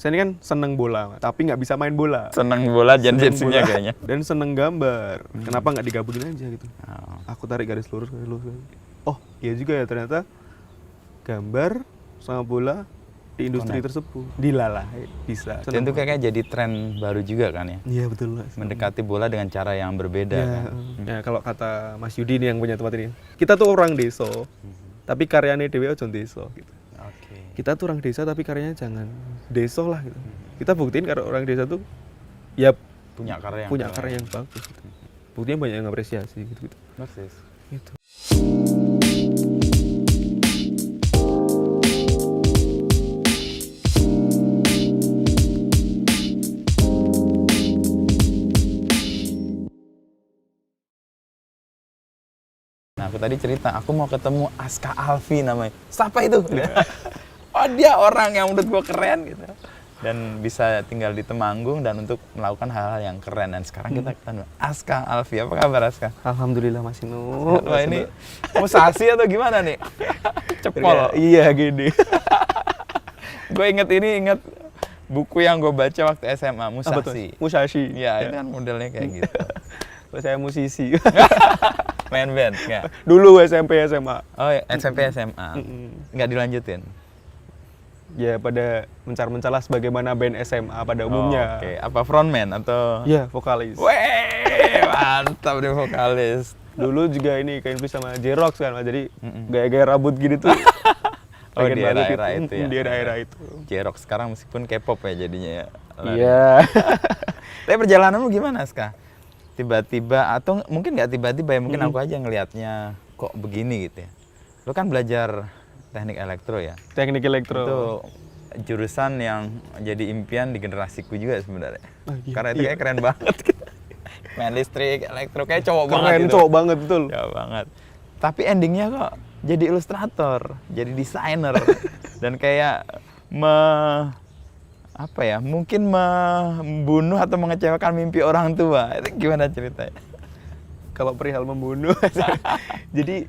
Saya ini kan seneng bola, tapi nggak bisa main bola. Seneng bola Seneng jensinya bola. kayaknya. Dan seneng gambar. Kenapa nggak digabungin aja gitu? Oh. Aku tarik garis lurus. Oh, iya juga ya ternyata gambar sama bola di industri tersebut. Dilalah, bisa. Dan itu kayaknya jadi tren baru juga kan ya. Iya betul Mas. Mendekati bola dengan cara yang berbeda Ya, kan. ya kalau kata Mas Yudi nih yang punya tempat ini, kita tuh orang desa, tapi karyanya dewe ojo desa gitu. Oke. Kita tuh orang desa tapi karyanya jangan desa lah gitu. Kita buktiin kalau orang desa tuh ya Punya karya yang punya keren. karya yang bagus gitu. Buktinya banyak yang apresiasi gitu. Persis. Gitu. Nah, aku tadi cerita, aku mau ketemu Aska Alfi namanya. Siapa itu? Oh, dia orang yang menurut gua keren gitu. Dan bisa tinggal di Temanggung dan untuk melakukan hal-hal yang keren. Dan sekarang kita ketemu Aska Alfi. Apa kabar Aska? Alhamdulillah Mas Inu. Wah, ini musasi atau gimana nih? Cepol. Iya gini. Gue inget buku yang gue baca waktu SMA, Apa tuh? Musashi. Musashi. Iya, itu kan modelnya kayak gitu. Kalau saya musisi. Main band, enggak? Dulu SMP SMA. Oh, ya, SMP SMA. Nggak dilanjutin? Ya pada mencar-mencarlah sebagaimana band SMA pada umumnya. Oke, apa frontman atau? Iya, vokalis. Weh, mantap deh vokalis. Dulu juga ini kain plus sama J-Rox kan, Mas. Jadi gaya-gaya rambut gini tuh. Oh, pengen di banget era-era itu ya. Di era-era itu. J-Rock sekarang meskipun K-pop ya jadinya ya. Iya. Tapi perjalananmu gimana, Ska? Tiba-tiba atau mungkin nggak tiba-tiba ya, mungkin aku aja ngelihatnya kok begini gitu ya. Lu kan belajar teknik elektro ya. Teknik elektro. Itu jurusan yang jadi impian di generasiku juga sebenarnya. Oh, iya. Karena itu kayak keren banget. Main listrik, elektro kayak cowok banget Keren, gitu. cowok banget betul. Cowok banget. Tapi endingnya kok jadi ilustrator, jadi desainer dan kayak mungkin membunuh atau mengecewakan mimpi orang tua. Itu gimana ceritanya? Kalau perihal membunuh. Jadi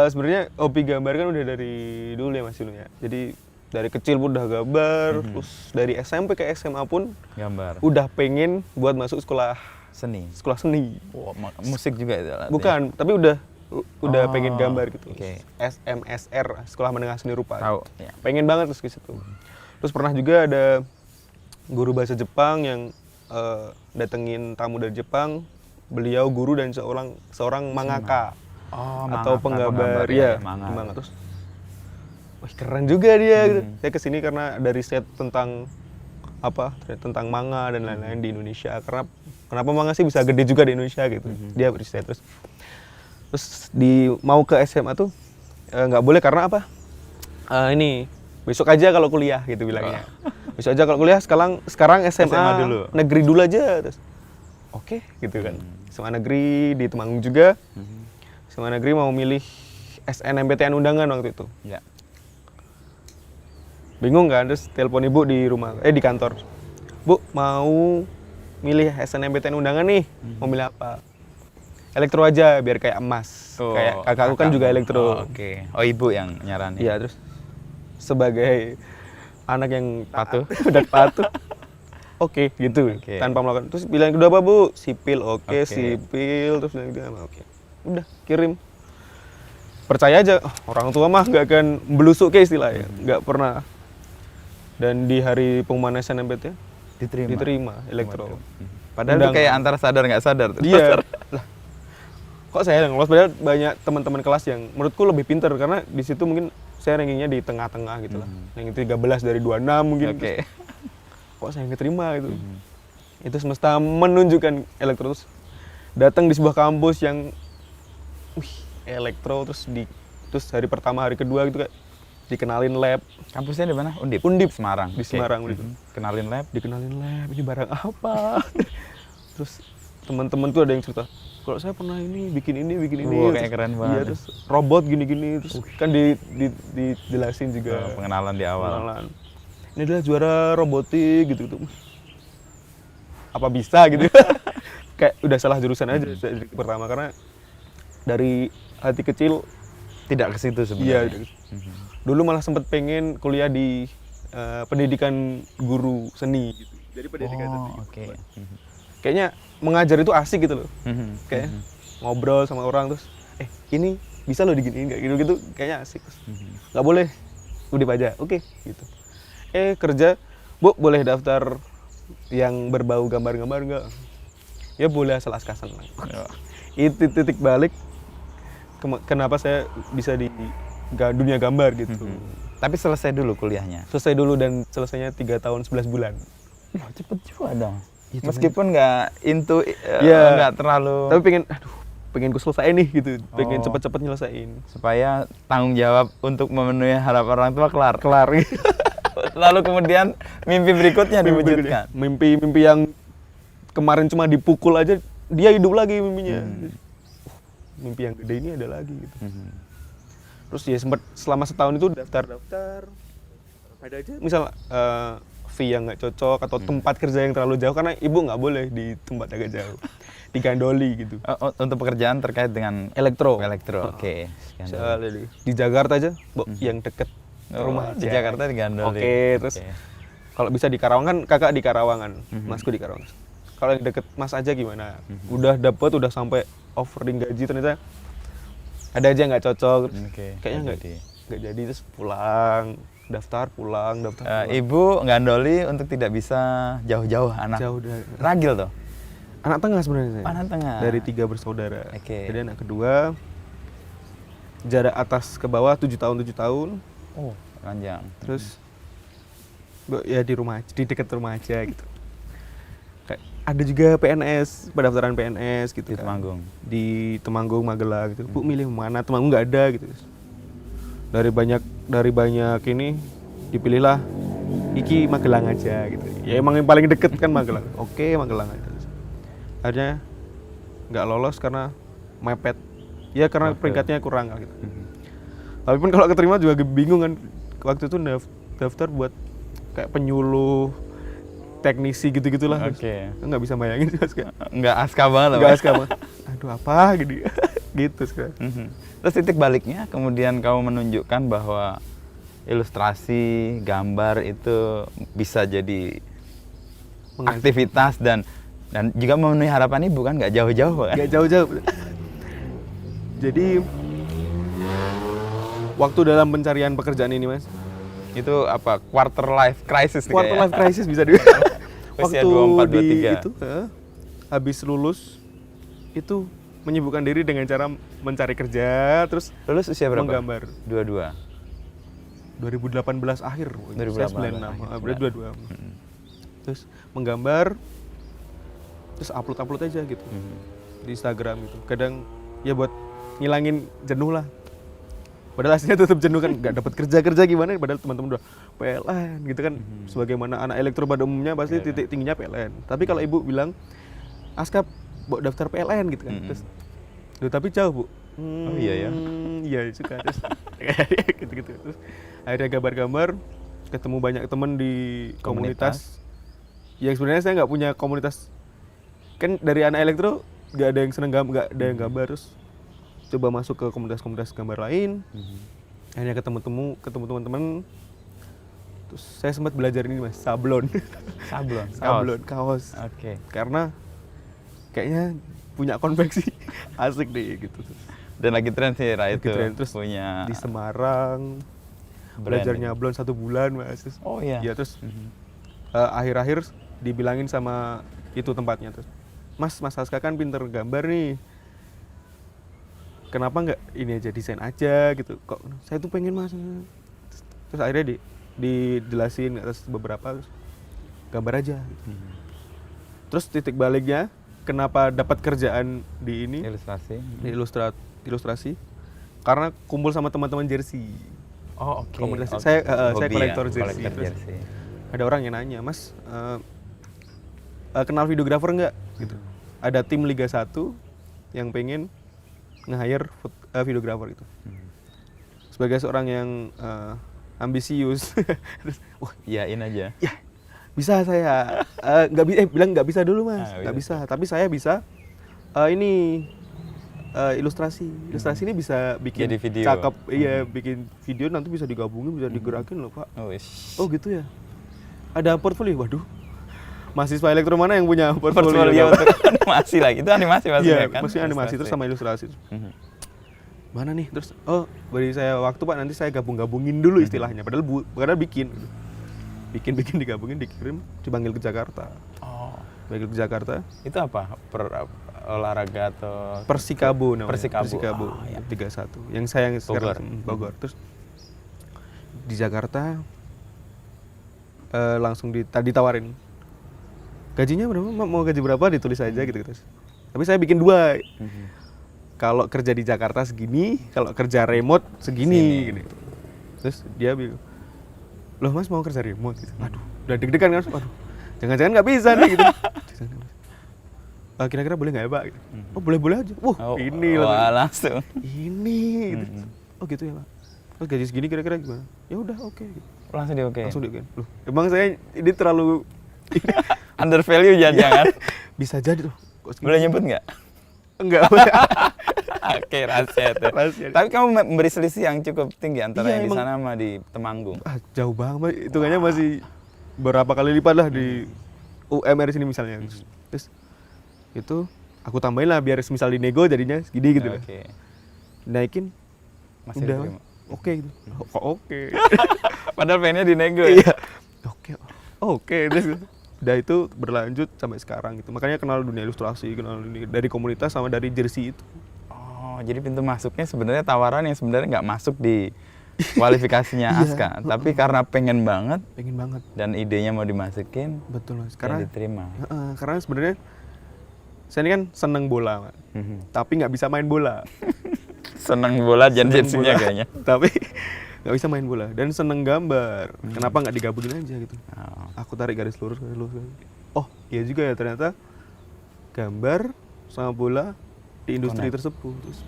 sebenarnya hobi gambar kan udah dari dulu ya Mas Inu ya. Jadi dari kecil pun udah gambar, terus dari SMP ke SMA pun Gambar. udah pengen buat masuk sekolah Seni. seni. Wow, musik juga itu. artinya. Bukan, tapi udah Oh, pengen gambar gitu. oke. SMSR, Sekolah Menengah Seni Rupa. Tahu, ya. Pengen banget terus ke situ. Terus pernah juga ada guru bahasa Jepang yang datengin tamu dari Jepang. Beliau guru dan seorang mangaka. Oh, Atau mangaka, penggambar ya, ya, manga. manga. Terus wih keren juga dia gitu. Saya kesini karena ada riset tentang tentang manga dan lain-lain di Indonesia. Karena kenapa manga sih bisa gede juga di Indonesia gitu. Dia riset terus mau ke SMA tuh nggak boleh karena apa? Ini besok aja kalau kuliah gitu bilangnya. Besok aja kalau kuliah, sekarang SMA dulu. negeri dulu aja terus. Oke, gitu kan. SMA negeri di Temanggung juga. SMA negeri mau milih SNMPTN undangan waktu itu. Ya. Bingung kan, terus telepon ibu di kantor. Bu, mau milih SNMPTN undangan nih. Mau milih apa? Elektro aja biar kayak emas. Oh, kayak kakakku kan juga elektro. Oh, oke. Oh, ibu yang nyaranin. Iya, terus sebagai anak yang Patuh. udah patuh. Oke, gitu. Oke. Tanpa melakukan. Terus bilang kedua apa, Bu? Sipil. Oke, Oke. sipil. Terus bilang gitu, oke. Udah, kirim. Percaya aja, orang tua mah nggak akan belusuk ke istilahnya. Nggak pernah. Dan di hari pengumuman SNMPTN diterima elektro. Padahal itu kayak antara sadar nggak sadar. Tuh. Iya. Lah, kok saya yang lolos? Padahal banyak teman-teman kelas yang menurutku lebih pintar karena di situ mungkin saya rankingnya di tengah-tengah gitu lah. Ranking 13 dari 26 mungkin. Oke. Kok saya nggak terima gitu. Itu semesta menunjukkan elektro. Terus datang di sebuah kampus yang elektro terus hari pertama hari kedua gitu kayak dikenalin lab. Kampusnya di mana? Undip. Semarang. Di Oke. Semarang gitu. Kenalin lab. Dikenalin lab, ini barang apa? Terus teman-teman tuh ada yang cerita, kalau saya pernah bikin ini. Wah, kayak keren banget. Iya, terus robot gini-gini, terus kan dijelasin juga. Pengenalan di awal. Pengenalan. Ini adalah juara robotik gitu. Apa bisa gitu? Kayak udah salah jurusan aja dari pertama karena dari hati kecil Tidak ke situ sebenarnya. iya. Dulu malah sempet pengen kuliah di pendidikan guru seni gitu. Jadi pendidikan seni. Oh, oke. Kayaknya mengajar itu asik gitu loh. Mhm. Kayak ngobrol sama orang terus ini bisa lo diginiin kayak gitu-gitu kayaknya asik. Nggak boleh udah aja. Oke, gitu. Kerja, Bu, boleh daftar yang berbau gambar-gambar enggak? Ya boleh asal askasan lah. Itu titik balik kenapa saya bisa di dunia gambar gitu. Tapi selesai dulu kuliahnya. Selesai dulu dan selesainya 3 tahun 11 bulan. Wah, cepet juga dong. Itu Meskipun nggak into, Iya. nggak terlalu. Tapi pengen gue selesai nih gitu, pengen cepet-cepet nyelesain. Supaya tanggung jawab untuk memenuhi harapan orang tua kelar. Lalu kemudian mimpi berikutnya diwujudkan. Mimpi yang kemarin cuma dipukul aja, dia hidup lagi mimpinya. Mimpi yang gede ini ada lagi gitu. Terus ya sempat selama setahun itu daftar ada aja misal fee yang nggak cocok atau tempat kerja yang terlalu jauh karena ibu nggak boleh di tempat agak jauh digandoli gitu. Untuk pekerjaan terkait dengan Elektro. Oke. Soalnya di Jakarta aja, yang deket rumah di aja. Jakarta digandoli. Oke, terus kalau bisa di Karawang kan kakak di Karawangan, masku di Karawang. Kalau yang deket mas aja gimana? Udah dapet, udah sampai offering gaji ternyata ada aja nggak cocok. Kayaknya nggak jadi terus pulang daftar. Ibu gandoli untuk tidak bisa jauh-jauh anak. Jauh dari Ragil tuh. anak tengah sebenarnya saya. Anak tengah. Dari 3 bersaudara. Oke. Jadi anak kedua jarak atas ke bawah 7 tahun. Oh, panjang. Terus ya di rumah di dekat rumah aja gitu. Kayak ada juga PNS, pendaftaran PNS gitu Di kan. Temanggung. Di Temanggung, Magelang gitu. Bu milih mana? Temanggung nggak ada gitu. Dari banyak ini dipilihlah iki Magelang aja gitu. Ya emang yang paling deket kan Magelang. Oke, Magelang aja. Akhirnya nggak lolos karena mepet. Ya karena peringkatnya kurang gitu. Tapi pun kalau keterima juga bingung kan. Waktu itu daftar buat kayak penyuluh, teknisi gitu-gitulah. Oke. Nggak bisa bayangin juga sekarang. Nggak aska banget. Nggak aska banget. Aduh apa gitu. Gitu sekarang. Terus titik baliknya kemudian kamu menunjukkan bahwa ilustrasi, gambar itu bisa jadi aktivitas dan juga memenuhi harapan ibu kan, nggak jauh-jauh kan? Nggak jauh-jauh. Jadi waktu dalam pencarian pekerjaan ini mas, Itu apa? Quarter life crisis nih quarter kayaknya. life crisis bisa dibilang. Usia Waktu 24, di 23. itu habis lulus itu menyibukkan diri dengan cara mencari kerja, terus Lulus usia berapa? menggambar. 22. 2018 akhir, 2018 saya 96, akhir. berarti 22. Terus menggambar, terus upload aja gitu di Instagram gitu. Kadang ya buat ngilangin jenuh lah. Padahal aslinya tetap jenuh kan, nggak dapat kerja gimana? Padahal teman-teman udah PLN gitu kan. Sebagaimana anak elektro pada umumnya pasti titik tingginya PLN. Tapi kalau ibu bilang, Aska bawa daftar PLN gitu kan. Terus, "Duh, tapi jauh bu." Oh iya ya. Iya suka terus gitu. Terus akhirnya gambar-gambar, ketemu banyak teman di komunitas. Yang sebenarnya saya nggak punya komunitas. Kan dari anak elektro nggak ada yang seneng nggak ada yang gambar, terus coba masuk ke komunitas-komunitas gambar lain. Akhirnya ketemu teman-teman. Terus saya sempat belajar ini mas, sablon. Sablon kaos. Oke. Karena kayaknya punya konveksi asik deh gitu. Dan lagi tren sih Ra itu. Terus punya di Semarang belajar nyablon 1 bulan mas. Terus, Oh iya. ya terus akhir-akhir dibilangin sama itu tempatnya terus, Mas Aska kan pinter gambar nih, kenapa nggak ini aja desain aja gitu? Kok saya tuh pengen mas. Terus akhirnya dijelasin atas beberapa, terus gambar aja. Gitu. Terus titik baliknya kenapa dapat kerjaan di ini? Ilustrasi. Di ilustrasi. Karena kumpul sama teman-teman jersey. Oh oke. Komunitas. Okay. Saya kolektor jersey. Terus jersey. ada orang yang nanya, Mas, kenal videografer nggak? Gitu. Ada tim Liga 1 yang pengen nge-hire videografer itu. Sebagai seorang yang ambisius, terus, wah, Iyain aja. ya bisa saya. Bilang nggak bisa dulu mas, nggak bisa. Tapi saya bisa ini ilustrasi ini bisa bikin Jadi video. cakep, iya bikin video nanti bisa digabungin, bisa digerakin loh Pak. Oh, ish. Oh gitu ya. Ada portfolio, waduh. Mahasiswa elektro mana yang punya portfolio? Portfolio untuk animasi lagi. Itu animasi maksudnya Iya, kan? maksudnya animasi terus sama ilustrasi. Mana nih? Terus beri saya waktu Pak, nanti saya gabung-gabungin dulu istilahnya. Padahal bikin digabungin, dikirim, dipanggil ke Jakarta. Oh. Panggil ke Jakarta. Itu apa? Olahraga atau Persikabo namanya. Persikabo. Oh, iya. 31. Yang saya sekarang Bogor. Terus di Jakarta langsung ditawarin. Gajinya berapa? Mau gaji berapa? Ditulis aja gitu. Tapi saya bikin 2. Kalau kerja di Jakarta segini, kalau kerja remote segini gitu. Terus dia bilang, "Loh Mas mau kerja remote?" gitu. Waduh, udah deg-degan kan. Waduh. Jangan-jangan nggak bisa nih gitu. Kira-kira boleh nggak ya Pak? Gitu. Oh boleh-boleh aja. Ini langsung. Ini gitu. Oh gitu ya Pak. Terus gaji segini kira-kira gimana? Ya udah oke. Gitu. Langsung di oke. Langsung di oke. Loh, emang saya ini terlalu under value jangan. Bisa jadi tuh. Boleh nyebut nggak? Enggak. Oke, rahasia itu. Tapi kamu memberi selisih yang cukup tinggi antara yang di sana sama di Temanggung. Jauh banget. Hitungannya masih berapa kali lipat lah di UMR sini misalnya. Terus itu aku tambahin lah biar misal di nego jadinya segini gitu lah. Naikin masih udah diterima. Oke gitu. Kok oke. Padahal pengennya di nego ya. Iya. Oke. Terus udah itu berlanjut sampai sekarang gitu. Makanya kenal dunia ilustrasi, kenal ini dari komunitas sama dari jersey itu. Oh, jadi pintu masuknya sebenarnya tawaran yang sebenarnya nggak masuk di kualifikasinya Aska, tapi karena pengen banget dan idenya mau dimasukin, betul Mas. Karena diterima. Karena sebenarnya saya ini kan seneng bola, Mas. Tapi nggak bisa main bola. Seneng bola jersinya kayaknya. Tapi nggak bisa main bola dan seneng gambar. Kenapa nggak digabungin aja gitu? Aku tarik garis lurus. Oh iya juga ya, ternyata gambar sama bola di industri tersebut terus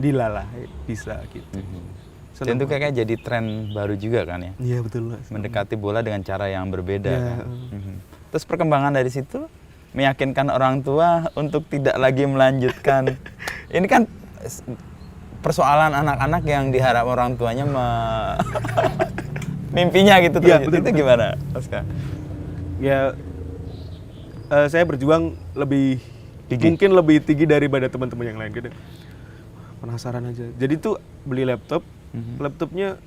dilalah bisa gitu. Dan itu kayaknya jadi tren baru juga kan ya? Iya betul Mas. Mendekati bola dengan cara yang berbeda kan? Terus perkembangan dari situ meyakinkan orang tua untuk tidak lagi melanjutkan. Ini kan persoalan anak-anak yang diharap orang tuanya mimpinya gitu tuh. Ya, betul, itu gimana, Aska? Ya saya berjuang lebih mungkin lebih tinggi daripada teman-teman yang lain gitu. Penasaran aja. Jadi tuh beli laptop, laptopnya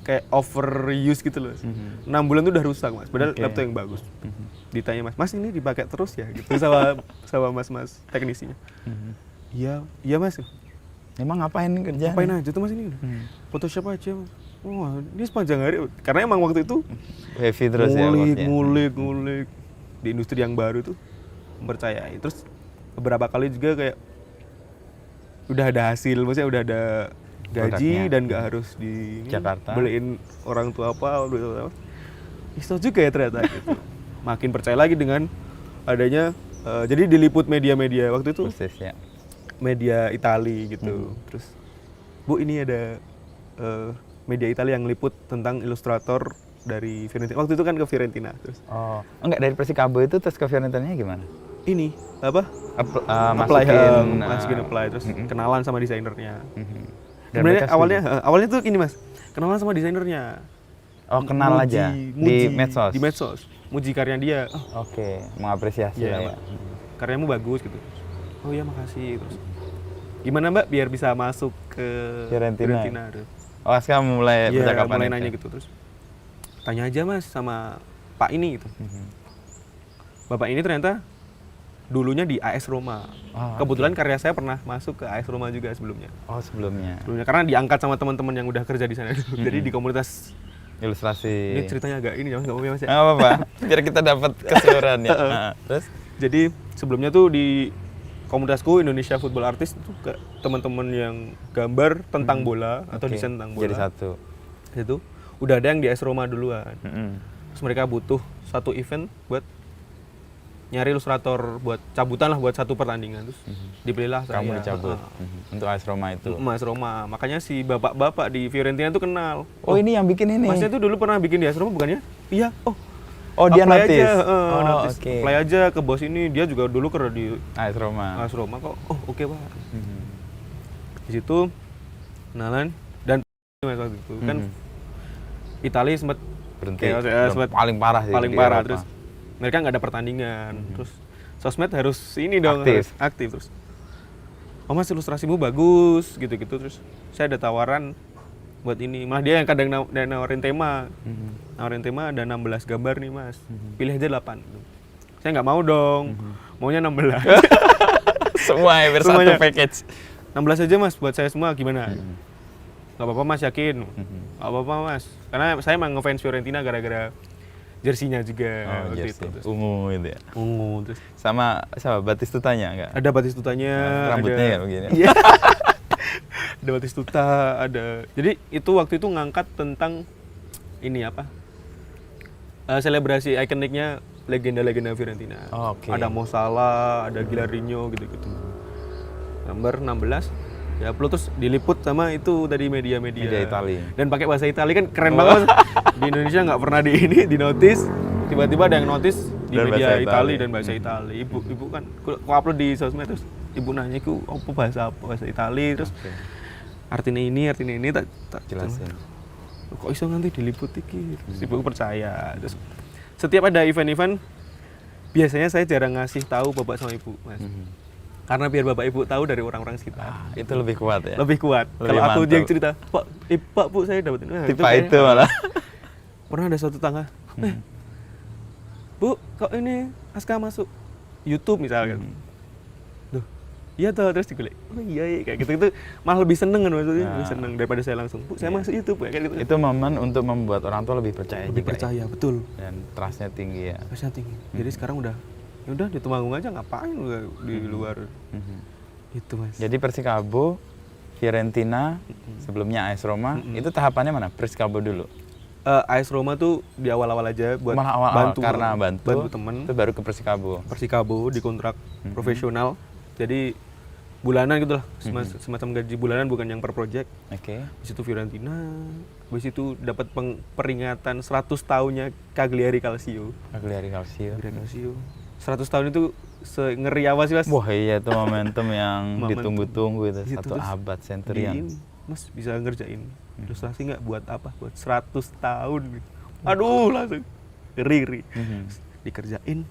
kayak overuse gitu loh. 6 bulan tuh udah rusak Mas. Padahal laptop yang bagus. Ditanya Mas ini dipakai terus ya gitu sama mas-mas teknisinya. Iya Mas. Emang ngapain kerja? Ngapain aja tuh Mas ini? Photoshop aja Mas. Wah, ini sepanjang hari karena emang waktu itu heavy terus ngulik di industri yang baru tuh mempercayai. Terus beberapa kali juga kayak udah ada hasil, maksudnya udah ada gaji dan nggak harus di Jakarta beliin orang tua apa. Itu juga ya ternyata gitu. Makin percaya lagi dengan adanya jadi diliput media-media waktu itu. Persisnya. Media Itali gitu. Terus Bu ini ada media Italia yang liput tentang ilustrator dari Fiorentina. Waktu itu kan ke Fiorentina terus. Oh, enggak dari Persikabo itu terus ke Fiorentinanya gimana? Ini apa? Masukin apply terus kenalan sama desainernya. Sebenarnya awalnya tuh ini Mas, kenalan sama desainernya. Oh, kenal aja di medsos. Di medsos. Muji karya dia. Oke, mengapresiasi lah ya. Karyamu bagus gitu. Oh iya makasih terus. Gimana Mbak biar bisa masuk ke Fiorentina? Oh, sekarang mulai percakapan mulai nanya gitu terus. Tanya aja Mas sama Pak ini gitu. Bapak ini ternyata dulunya di AS Roma. Kebetulan karya saya pernah masuk ke AS Roma juga sebelumnya. Oh, sebelumnya. Karena diangkat sama teman-teman yang udah kerja di sana. Jadi di komunitas ilustrasi. Ini ceritanya agak ini Mas, enggak apa-apa Mas ya. Enggak apa-apa. Biar kita dapat keseluruhan ya. Terus jadi sebelumnya tuh di komunitasku Indonesia Football Artist itu ke teman-teman yang gambar tentang bola atau desain tentang bola. Jadi satu. Itu udah ada yang di AS Roma duluan. Terus mereka butuh satu event buat nyari ilustrator buat cabutan lah buat satu pertandingan terus dipilihlah saya. Kamu dicabut untuk AS Roma itu. AS Roma. Makanya si bapak-bapak di Fiorentina tuh kenal. Oh, ini yang bikin ini. Masnya tuh dulu pernah bikin di AS Roma bukan ya? Iya. Oh. Oh, dia apply notice. aja, Oh, notice. oke. Apply aja ke bos ini, dia juga dulu kerja di AS Roma. AS Roma kok. Oh, oke Pak. Mhm. Di situ kenalan dan Mas waktu itu kan Mhm. Italia sempat Berhenti. Chaos, ya, Udah sempet paling parah sih. paling di parah Eropa. terus mereka nggak ada pertandingan terus sosmed harus ini dong Aktif. harus aktif terus oh mas ilustrasimu bagus gitu-gitu terus saya ada tawaran buat ini malah dia yang kadang nawarin tema ada 16 gambar nih mas pilih aja 8 saya nggak mau dong maunya 16 Semua hampir satu Semuanya. package. 16 aja mas buat saya semua gimana nggak apa-apa mas yakin Mhm. nggak apa-apa mas karena saya emang ngefans Fiorentina gara-gara jersinya juga Oh, waktu jersey. itu terus Ungu itu ya. ungu terus Sama siapa? Batistutanya enggak? ada Batistutanya Rambutnya ada, ya begini. Iya. Ada Batistuta ada jadi itu waktu itu ngangkat tentang ini apa selebrasi ikoniknya legenda-legenda Fiorentina Oh, oke. ada Mo Salah ada Gilarino gitu-gitu nomor 16 ya upload terus diliput sama itu tadi media-media Media Itali. dan pakai bahasa Itali kan keren banget di Indonesia nggak pernah di ini di notice tiba-tiba ada yang notice di Dan media bahasa Itali Itali. dan bahasa Itali ibu kan aku upload di sosmed terus ibu nanya aku apa bahasa Itali terus Oke. artinya ini tak Jelasin. kok iso nanti diliput iki terus ibu percaya terus setiap ada event-event biasanya saya jarang ngasih tahu bapak sama ibu mas karena biar bapak ibu tahu dari orang-orang sekitar Itu lebih kuat ya. lebih kuat Lebih kalau aku mantap. yang cerita pak bu saya dapat ini Tipe itu malah. pernah ada suatu tangga bu kok ini Aska masuk YouTube misalkan Duh, iya tuh terus dikulik oh iya kayak gitu itu malah lebih seneng kan maksudnya lebih seneng daripada saya langsung bu saya masuk YouTube kayak gitu Itu momen untuk membuat orang tua lebih percaya lebih juga ya. percaya betul Dan trustnya tinggi ya. pasnya tinggi jadi sekarang udah ya udah di Temanggung aja ngapain udah di luar itu mas Jadi Persikabo, Fiorentina, sebelumnya AS Roma, itu tahapannya mana? Persikabo dulu. AS Roma tuh di awal-awal aja buat Malah awal-awal bantu karena bantu temen itu baru ke Persikabo. Persikabo di kontrak profesional jadi bulanan gitu lah semacam gaji bulanan bukan yang per project Oke. di situ Fiorentina habis itu dapat peringatan 100 tahunnya Cagliari Calcio Cagliari Calcio. 100 tahun itu ngeri apa sih mas Wah iya itu momentum yang Momentum. ditunggu-tunggu itu Gitu, satu terus abad Diin, centurion. mas bisa ngerjain ilustrasi nggak buat apa buat 100 tahun gitu. Aduh langsung ngeri dikerjain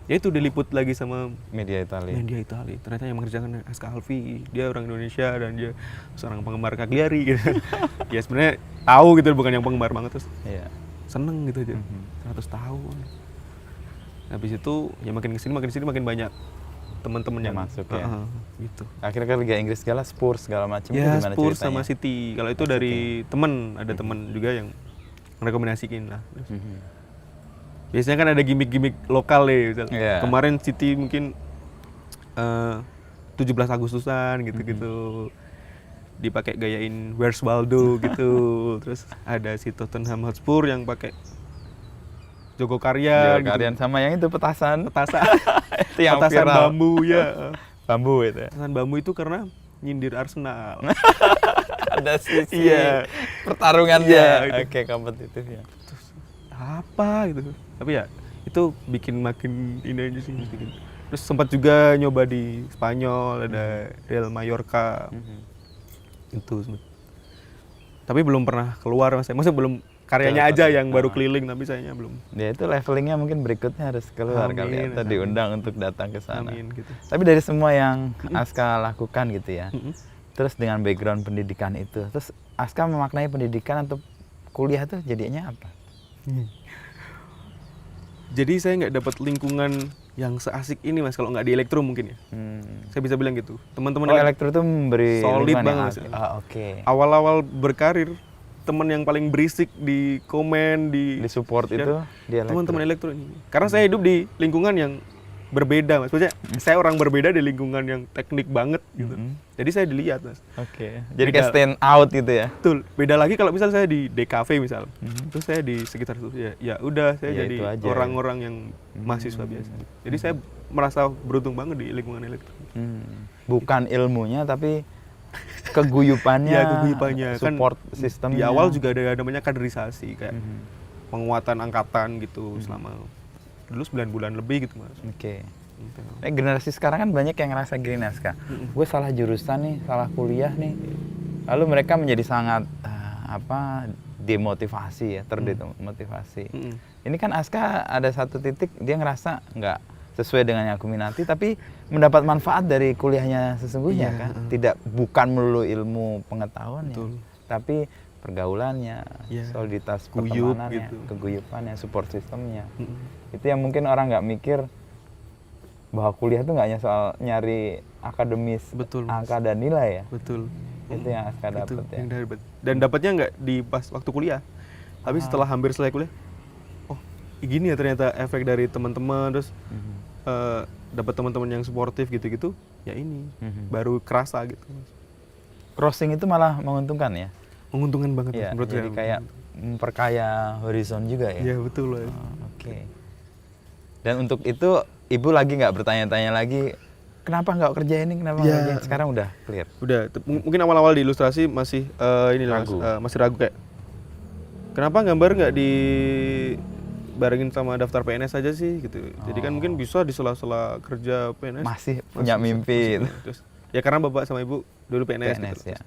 ya itu diliput lagi sama Media Italia. media Italia ternyata yang mengerjakan Aska Alfi dia orang Indonesia dan dia seorang penggemar Cagliari gitu ya sebenarnya tahu gitu bukan yang penggemar banget terus Iya. seneng gitu aja 100 tahun habis itu ya makin kesini makin banyak teman-teman yang masuk ya. gitu Akhirnya ke Liga Inggris segala Spurs segala macam itu ya gimana Spurs ceritanya? sama City kalau itu dari temen ada temen juga yang merekomendasikan lah biasanya kan ada gimmick-gimmick lokal deh misal. Iya. Kemarin City mungkin 17 Agustusan gitu-gitu dipakai gayain Where's Waldo gitu terus ada si Tottenham Hotspur yang pakai Joko Karya gitu. Kalian sama yang itu petasan. Petasan Itu yang petasan viral. bambu ya Bambu itu. Ya. petasan bambu itu karena nyindir Arsenal Ada sisi Iya. pertarungannya. Iya, itu. Oke, kompetitif ya. apa gitu tapi ya itu bikin makin ini aja sih terus sempat juga nyoba di Spanyol ada Real Mallorca itu tapi belum pernah keluar maksudnya belum karyanya aja yang baru keliling tapi sayanya belum Ya itu levelingnya mungkin berikutnya harus keluar kali ya. Amin, Atau amin. diundang untuk datang ke sana. amin gitu Tapi dari semua yang Aska lakukan gitu ya. Terus dengan background pendidikan itu, terus Aska memaknai pendidikan atau kuliah tuh jadinya apa? jadi saya nggak dapat lingkungan yang seasik ini mas kalau nggak di elektro mungkin ya saya bisa bilang gitu teman-teman Oh, yang elektro itu memberi solid lingkungan yang banget, asik. Mas. Ah, oke. awal-awal berkarir teman yang paling berisik di komen Di support itu di elektro. teman-teman elektro ini karena saya hidup di lingkungan yang berbeda mas maksudnya saya orang berbeda di lingkungan yang teknik banget gitu jadi saya dilihat mas Oke. Jadi Beda. kayak stand out gitu ya. betul beda lagi kalau misal saya di DKV misal terus saya di sekitar itu ya udah saya Ya, jadi itu aja. orang-orang yang mahasiswa biasa jadi saya merasa beruntung banget di lingkungan elektro Bukan ilmunya tapi keguyupannya, ya keguyupannya support kan sistemnya. di awal juga ada namanya kaderisasi kayak penguatan angkatan gitu selama dulu 9 bulan lebih gitu Mas. Oke. Gitu. Generasi sekarang kan banyak yang ngerasa gini Aska. Gue salah jurusan nih, salah kuliah nih. Lalu mereka menjadi sangat demotivasi ya, terdemotivasi. Ini kan Aska ada satu titik dia ngerasa nggak sesuai dengan yang aku minati, tapi mendapat manfaat dari kuliahnya sesungguhnya kan. Bukan melulu ilmu pengetahuannya, tapi pergaulannya, soliditas pertemanannya, gitu. keguyupannya, support sistemnya. Itu yang mungkin orang nggak mikir bahwa kuliah itu nggak hanya soal nyari akademis, angka dan nilai ya. Betul. Itu yang Aska dapat ya. Dan dapatnya nggak di pas waktu kuliah, tapi setelah hampir selesai kuliah, oh gini ya ternyata efek dari teman-teman, terus dapat teman-teman yang suportif gitu-gitu, ya ini baru kerasa gitu. Crossing itu malah menguntungkan ya. Menguntungkan banget ya, menurut jadi saya. kayak memperkaya horizon juga ya. Iya betul lah. Oke. Dan untuk itu ibu lagi nggak bertanya-tanya lagi kenapa nggak kerja ini, kenapa nggak kerja ini? Sekarang udah clear. Udah. Mungkin awal-awal di ilustrasi masih Ragu. masih ragu kayak kenapa gambar nggak dibarengin sama daftar PNS aja sih gitu. Jadi kan mungkin bisa di sela-sela kerja PNS. Masih punya mimpi. Terus, ya karena bapak sama ibu dulu PNS gitu. Ya.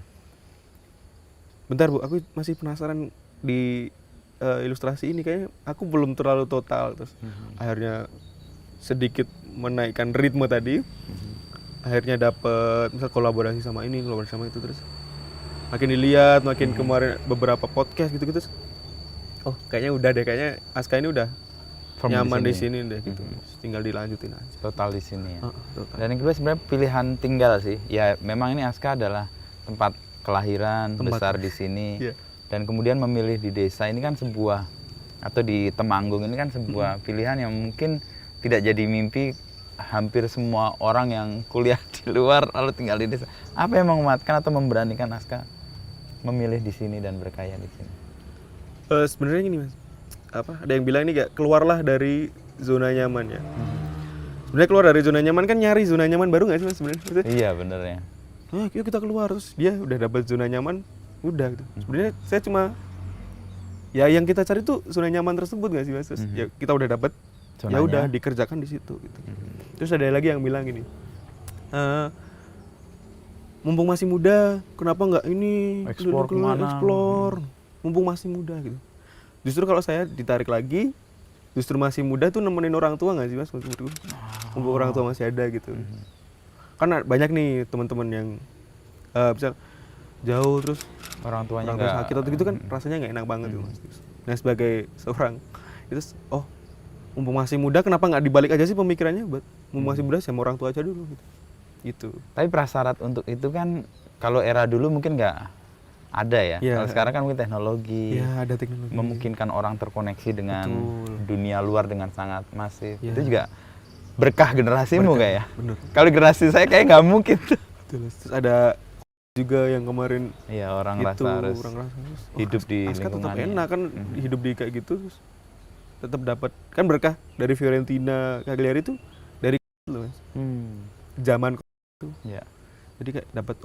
Bentar Bu, aku masih penasaran di ilustrasi ini kayaknya aku belum terlalu total, terus akhirnya sedikit menaikkan ritme tadi, akhirnya dapat misal kolaborasi sama ini, kolaborasi sama itu, terus makin dilihat, makin kemarin beberapa podcast gitu, terus oh kayaknya udah deh, kayaknya Aska ini udah nyaman di sini deh gitu, tinggal dilanjutin aja. Total di sini ya. Total. Dan yang kedua sebenarnya pilihan tinggal sih. Ya memang ini Aska adalah tempat kelahiran, besar di sini, dan kemudian memilih di desa ini kan sebuah, atau di Temanggung ini kan sebuah pilihan yang mungkin tidak jadi mimpi hampir semua orang yang kuliah di luar lalu tinggal di desa. Apa yang menguatkan atau memberanikan Aska memilih di sini dan berkaya di sini? Sebenarnya gini Mas, ada yang bilang ini gak keluarlah dari zona nyaman ya. Sebenarnya keluar dari zona nyaman kan nyari zona nyaman baru nggak sih Mas sebenarnya? Iya bener ya. Yuk kita keluar, terus dia udah dapat zona nyaman, udah gitu. Sebenarnya saya cuma ya yang kita cari tuh zona nyaman tersebut nggak sih Mas? Terus, ya kita udah dapat, ya udah dikerjakan di situ gitu. Terus ada lagi yang bilang gini, mumpung masih muda, kenapa nggak ini explore, mumpung masih muda gitu. Justru kalau saya ditarik lagi, justru masih muda tuh nemenin orang tua nggak sih Mas? Mumpung orang tua masih ada gitu. Karena banyak nih teman-teman yang bisa jauh, terus orang tuanya nggak sakit atau gitu kan rasanya nggak enak banget tuh Mas. Nah sebagai seorang itu, oh mumpung masih muda kenapa nggak dibalik aja sih pemikirannya, buat mumpung masih muda sama orang tua aja dulu gitu. Tapi prasyarat untuk itu kan kalau era dulu mungkin nggak ada ya. Kalau sekarang kan mungkin teknologi, ada teknologi memungkinkan orang terkoneksi dengan dunia luar dengan sangat masif. Itu juga berkah generasimu kayak ya. Kalau generasi saya kayak nggak mungkin. Terus ada juga yang kemarin orang rasa harus hidup di Aska lingkungan. Tetap enak kan hidup di kayak gitu, terus tetap dapat kan berkah dari Fiorentina Cagliari itu dari loh Mas. Zaman itu. Ya. Jadi kayak dapat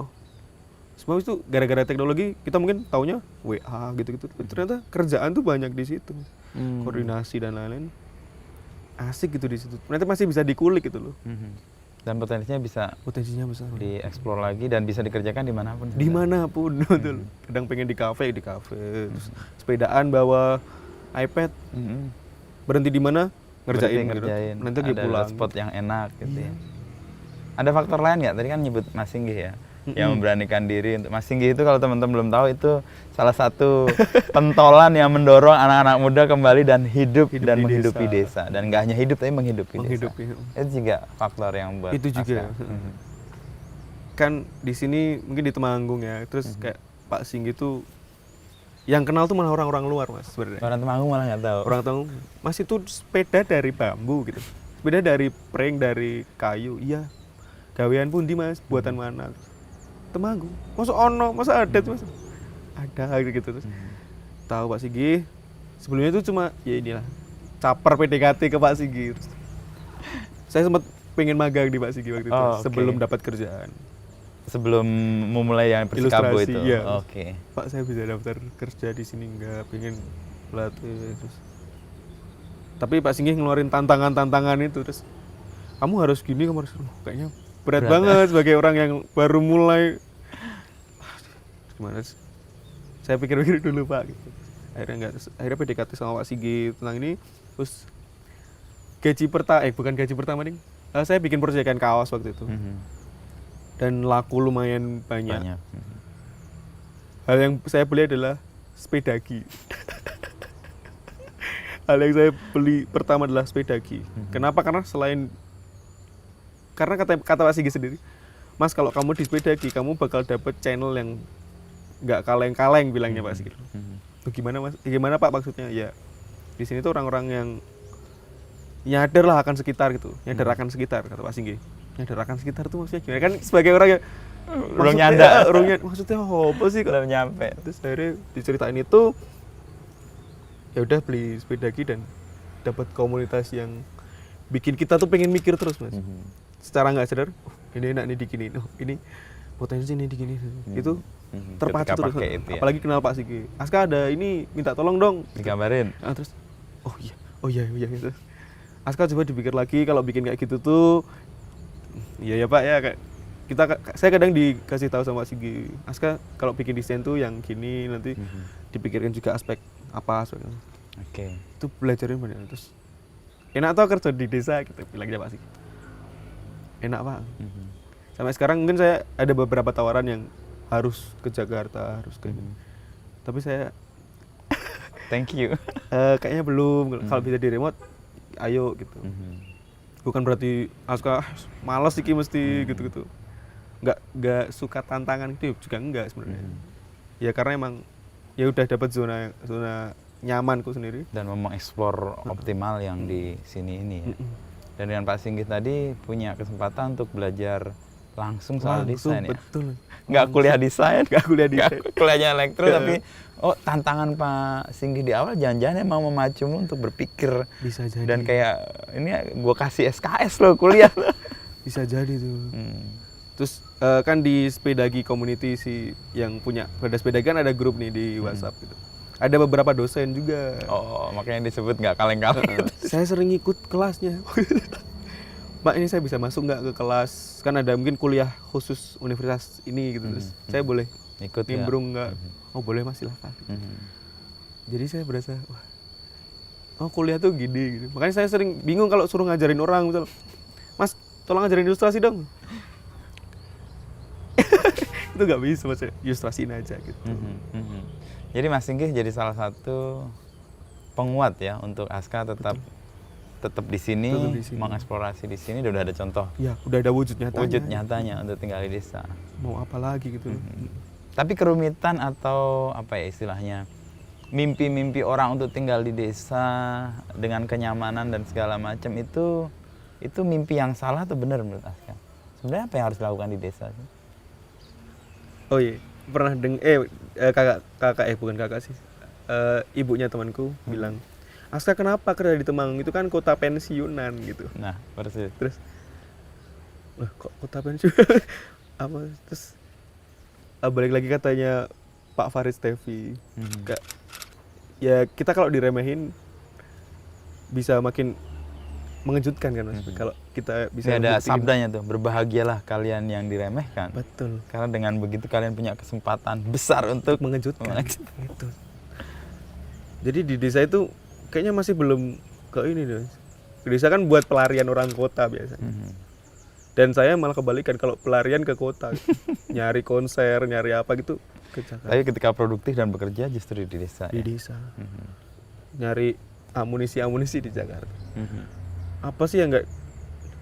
semua itu gara-gara teknologi, kita mungkin taunya WA gitu-gitu. Ternyata kerjaan tuh banyak di situ. Koordinasi dan lain-lain. Asik gitu di situ. Ternyata masih bisa dikulik gitu loh. Dan potensinya besar dieksplor lagi dan bisa dikerjakan dimanapun. Dimanapun betul. Kadang pengen di kafe, terus sepedaan bawa iPad, berhenti di mana ngerjain. Gitu. Nanti dia pulang. Ada spot yang enak gitu ya. Ada faktor lain nggak? Tadi kan nyebut Mas Singgih ya, yang memberanikan diri untuk Mas Singgih itu kalau teman-teman belum tahu itu salah satu pentolan yang mendorong anak-anak muda kembali dan hidup dan menghidupi desa. Dan nggak hanya hidup tapi menghidupi desa. Itu juga faktor yang buat itu juga. Kan di sini mungkin di Temanggung ya, terus kayak Pak Singgih itu yang kenal tuh malah orang-orang luar Mas sebenarnya. Orang Temanggung malah nggak tahu. Orang Temanggung, Mas itu sepeda dari bambu gitu, sepeda dari prank dari kayu, iya. Gawean pun di Mas, buatan mana? Temanggung. Masa ada tuh Mas? Ada gitu terus. Tahu Pak Singgih. Sebelumnya itu cuma ya inilah caper PDKT ke Pak Singgih. Saya sempat pengen magang di Pak Singgih waktu itu sebelum dapat kerjaan. Sebelum memulai yang Persikabo itu. Iya. Pak saya bisa daftar kerja di sini enggak, pengen pelatih terus. Tapi Pak Singgih ngeluarin tantangan itu, terus kamu harus gini, kamu harus kayaknya berat banget sebagai orang yang baru mulai. Gimana sih? Saya pikir-pikir dulu Pak gitu. Akhirnya PDKT sama Pak Singgih tentang ini. Terus bukan gaji pertama nih. Saya bikin proyekan kaos waktu itu. Dan laku lumayan banyak. Hal yang saya beli adalah sepedagi. Hal yang saya beli pertama adalah sepedagi. Kenapa? Karena kata Pak Singgih sendiri, Mas kalau kamu di sepedagi, kamu bakal dapet channel yang nggak kaleng-kaleng bilangnya Pak Singgih. Gimana Mas? Gimana Pak maksudnya? Ya di sini tuh orang-orang yang nyadar lah akan sekitar gitu, nyadar akan sekitar kata Pak Singgih. Nyadar akan sekitar tuh maksudnya gimana? Kan sebagai orang yang belum nyanda, maksudnya apa sih? Belum nyampe. Terus akhirnya diceritain itu, ya udah beli sepedagi dan dapat komunitas yang bikin kita tuh pengen mikir terus Mas. Secara nggak sadar, ini enak nih diginiin, ini potensi nih diginiin, itu terpacu terus. Itu, ya. Apalagi kenal Pak Singgih, Aska ada ini minta tolong dong. Digambarin. Nah, terus, oh iya gitu. Aska coba dipikir lagi kalau bikin kayak gitu tuh, iya ya Pak ya kayak saya kadang dikasih tahu sama Pak Singgih, Aska kalau bikin desain tuh yang gini nanti dipikirkan juga aspek apa aspeknya. Oke. Itu belajarin banyak. Terus enak tuh kerja di desa gitu bilangnya Pak Singgih. Enak Pak. Sampai sekarang mungkin saya ada beberapa tawaran yang harus ke Jakarta, harus ke ini. Tapi saya thank you. Kayaknya belum. Kalau bisa di remote, ayo gitu. Bukan berarti Aska malas sih mesti gitu-gitu. Nggak suka tantangan itu juga enggak sebenarnya. Ya karena emang ya udah dapat zona nyamanku sendiri dan mau mengeksplor optimal yang di sini ini ya. Dan dengan Pak Singgih tadi punya kesempatan untuk belajar langsung soal desain ya. Betul. Nggak kuliah desain, kuliahnya elektro tapi tantangan Pak Singgih di awal jangan-jangan emang memacumu untuk berpikir. Bisa jadi. Dan kayak ini gue kasih SKS loh kuliah. Bisa jadi tuh. Terus kan di Sepedagi community yang punya sepedagi kan ada grup nih di WhatsApp gitu. Ada beberapa dosen juga. Oh, makanya disebut nggak kaleng-kaleng. Saya sering ikut kelasnya. Pak ini saya bisa masuk nggak ke kelas? Kan ada mungkin kuliah khusus universitas ini gitu. Terus saya boleh ikut nimbrung nggak? Oh boleh Mas silahkan. Jadi saya berasa oh kuliah tuh gini gitu. Makanya saya sering bingung kalau suruh ngajarin orang misal, Mas tolong ngajarin ilustrasi dong. Itu nggak bisa Mas, ilustrasiin aja gitu. Jadi Mas Singgih jadi salah satu penguat ya untuk Aska tetap di sini, mengeksplorasi di sini. Udah ada contoh. Ya, udah ada wujud nyatanya untuk tinggal di desa. Mau apa lagi gitu. Tapi kerumitan atau apa ya istilahnya, mimpi-mimpi orang untuk tinggal di desa dengan kenyamanan dan segala macam itu mimpi yang salah atau benar menurut Aska? Sebenarnya apa yang harus dilakukan di desa sih? Oh iya, pernah bukan kakak sih, ibunya temanku bilang, Aska kenapa kerja di Temanggung, itu kan kota pensiunan gitu. Nah, persis. Terus, kok kota pensiunan? Apa? Terus balik lagi katanya Pak Faris Tevi, ya kita kalau diremehin bisa makin mengejutkan kan Mas, kalau kita bisa ada sabdanya tuh, berbahagialah kalian yang diremehkan. Betul. Karena dengan begitu kalian punya kesempatan besar untuk mengejutkan. Gitu. Jadi di desa itu kayaknya masih belum ke ini deh. Di desa kan buat pelarian orang kota biasanya. Dan saya malah kebalikan, kalau pelarian ke kota, nyari konser, nyari apa gitu ke Jakarta. Tapi ketika produktif dan bekerja justru di desa. Di desa. Nyari amunisi di Jakarta. Apa sih yang enggak,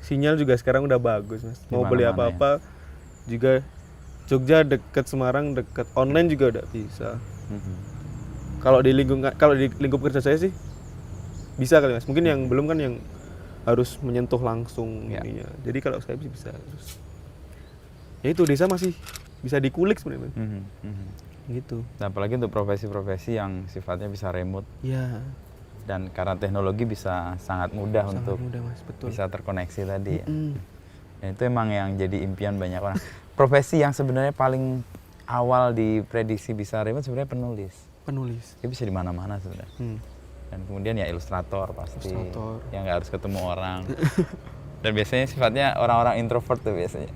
sinyal juga sekarang udah bagus Mas. Mau beli apa-apa juga, Jogja deket Semarang deket, online juga udah bisa. Kalau di lingkup kerja saya sih bisa kali Mas. Mungkin yang belum kan yang harus menyentuh langsung ininya. Jadi kalau saya sih bisa. Terus ya itu desa masih bisa dikulik sebenarnya. Gitu. Nah, apalagi untuk profesi-profesi yang sifatnya bisa remote. Iya. Dan karena teknologi bisa sangat mudah Mas, betul. Bisa terkoneksi tadi ya. Dan itu emang yang jadi impian banyak orang. Profesi yang sebenarnya paling awal diprediksi bisa remote sebenarnya penulis. Dia bisa di mana-mana sebenarnya. Dan kemudian ya ilustrator pasti, Ilustrator. yang nggak harus ketemu orang. Dan biasanya sifatnya orang-orang introvert tuh biasanya.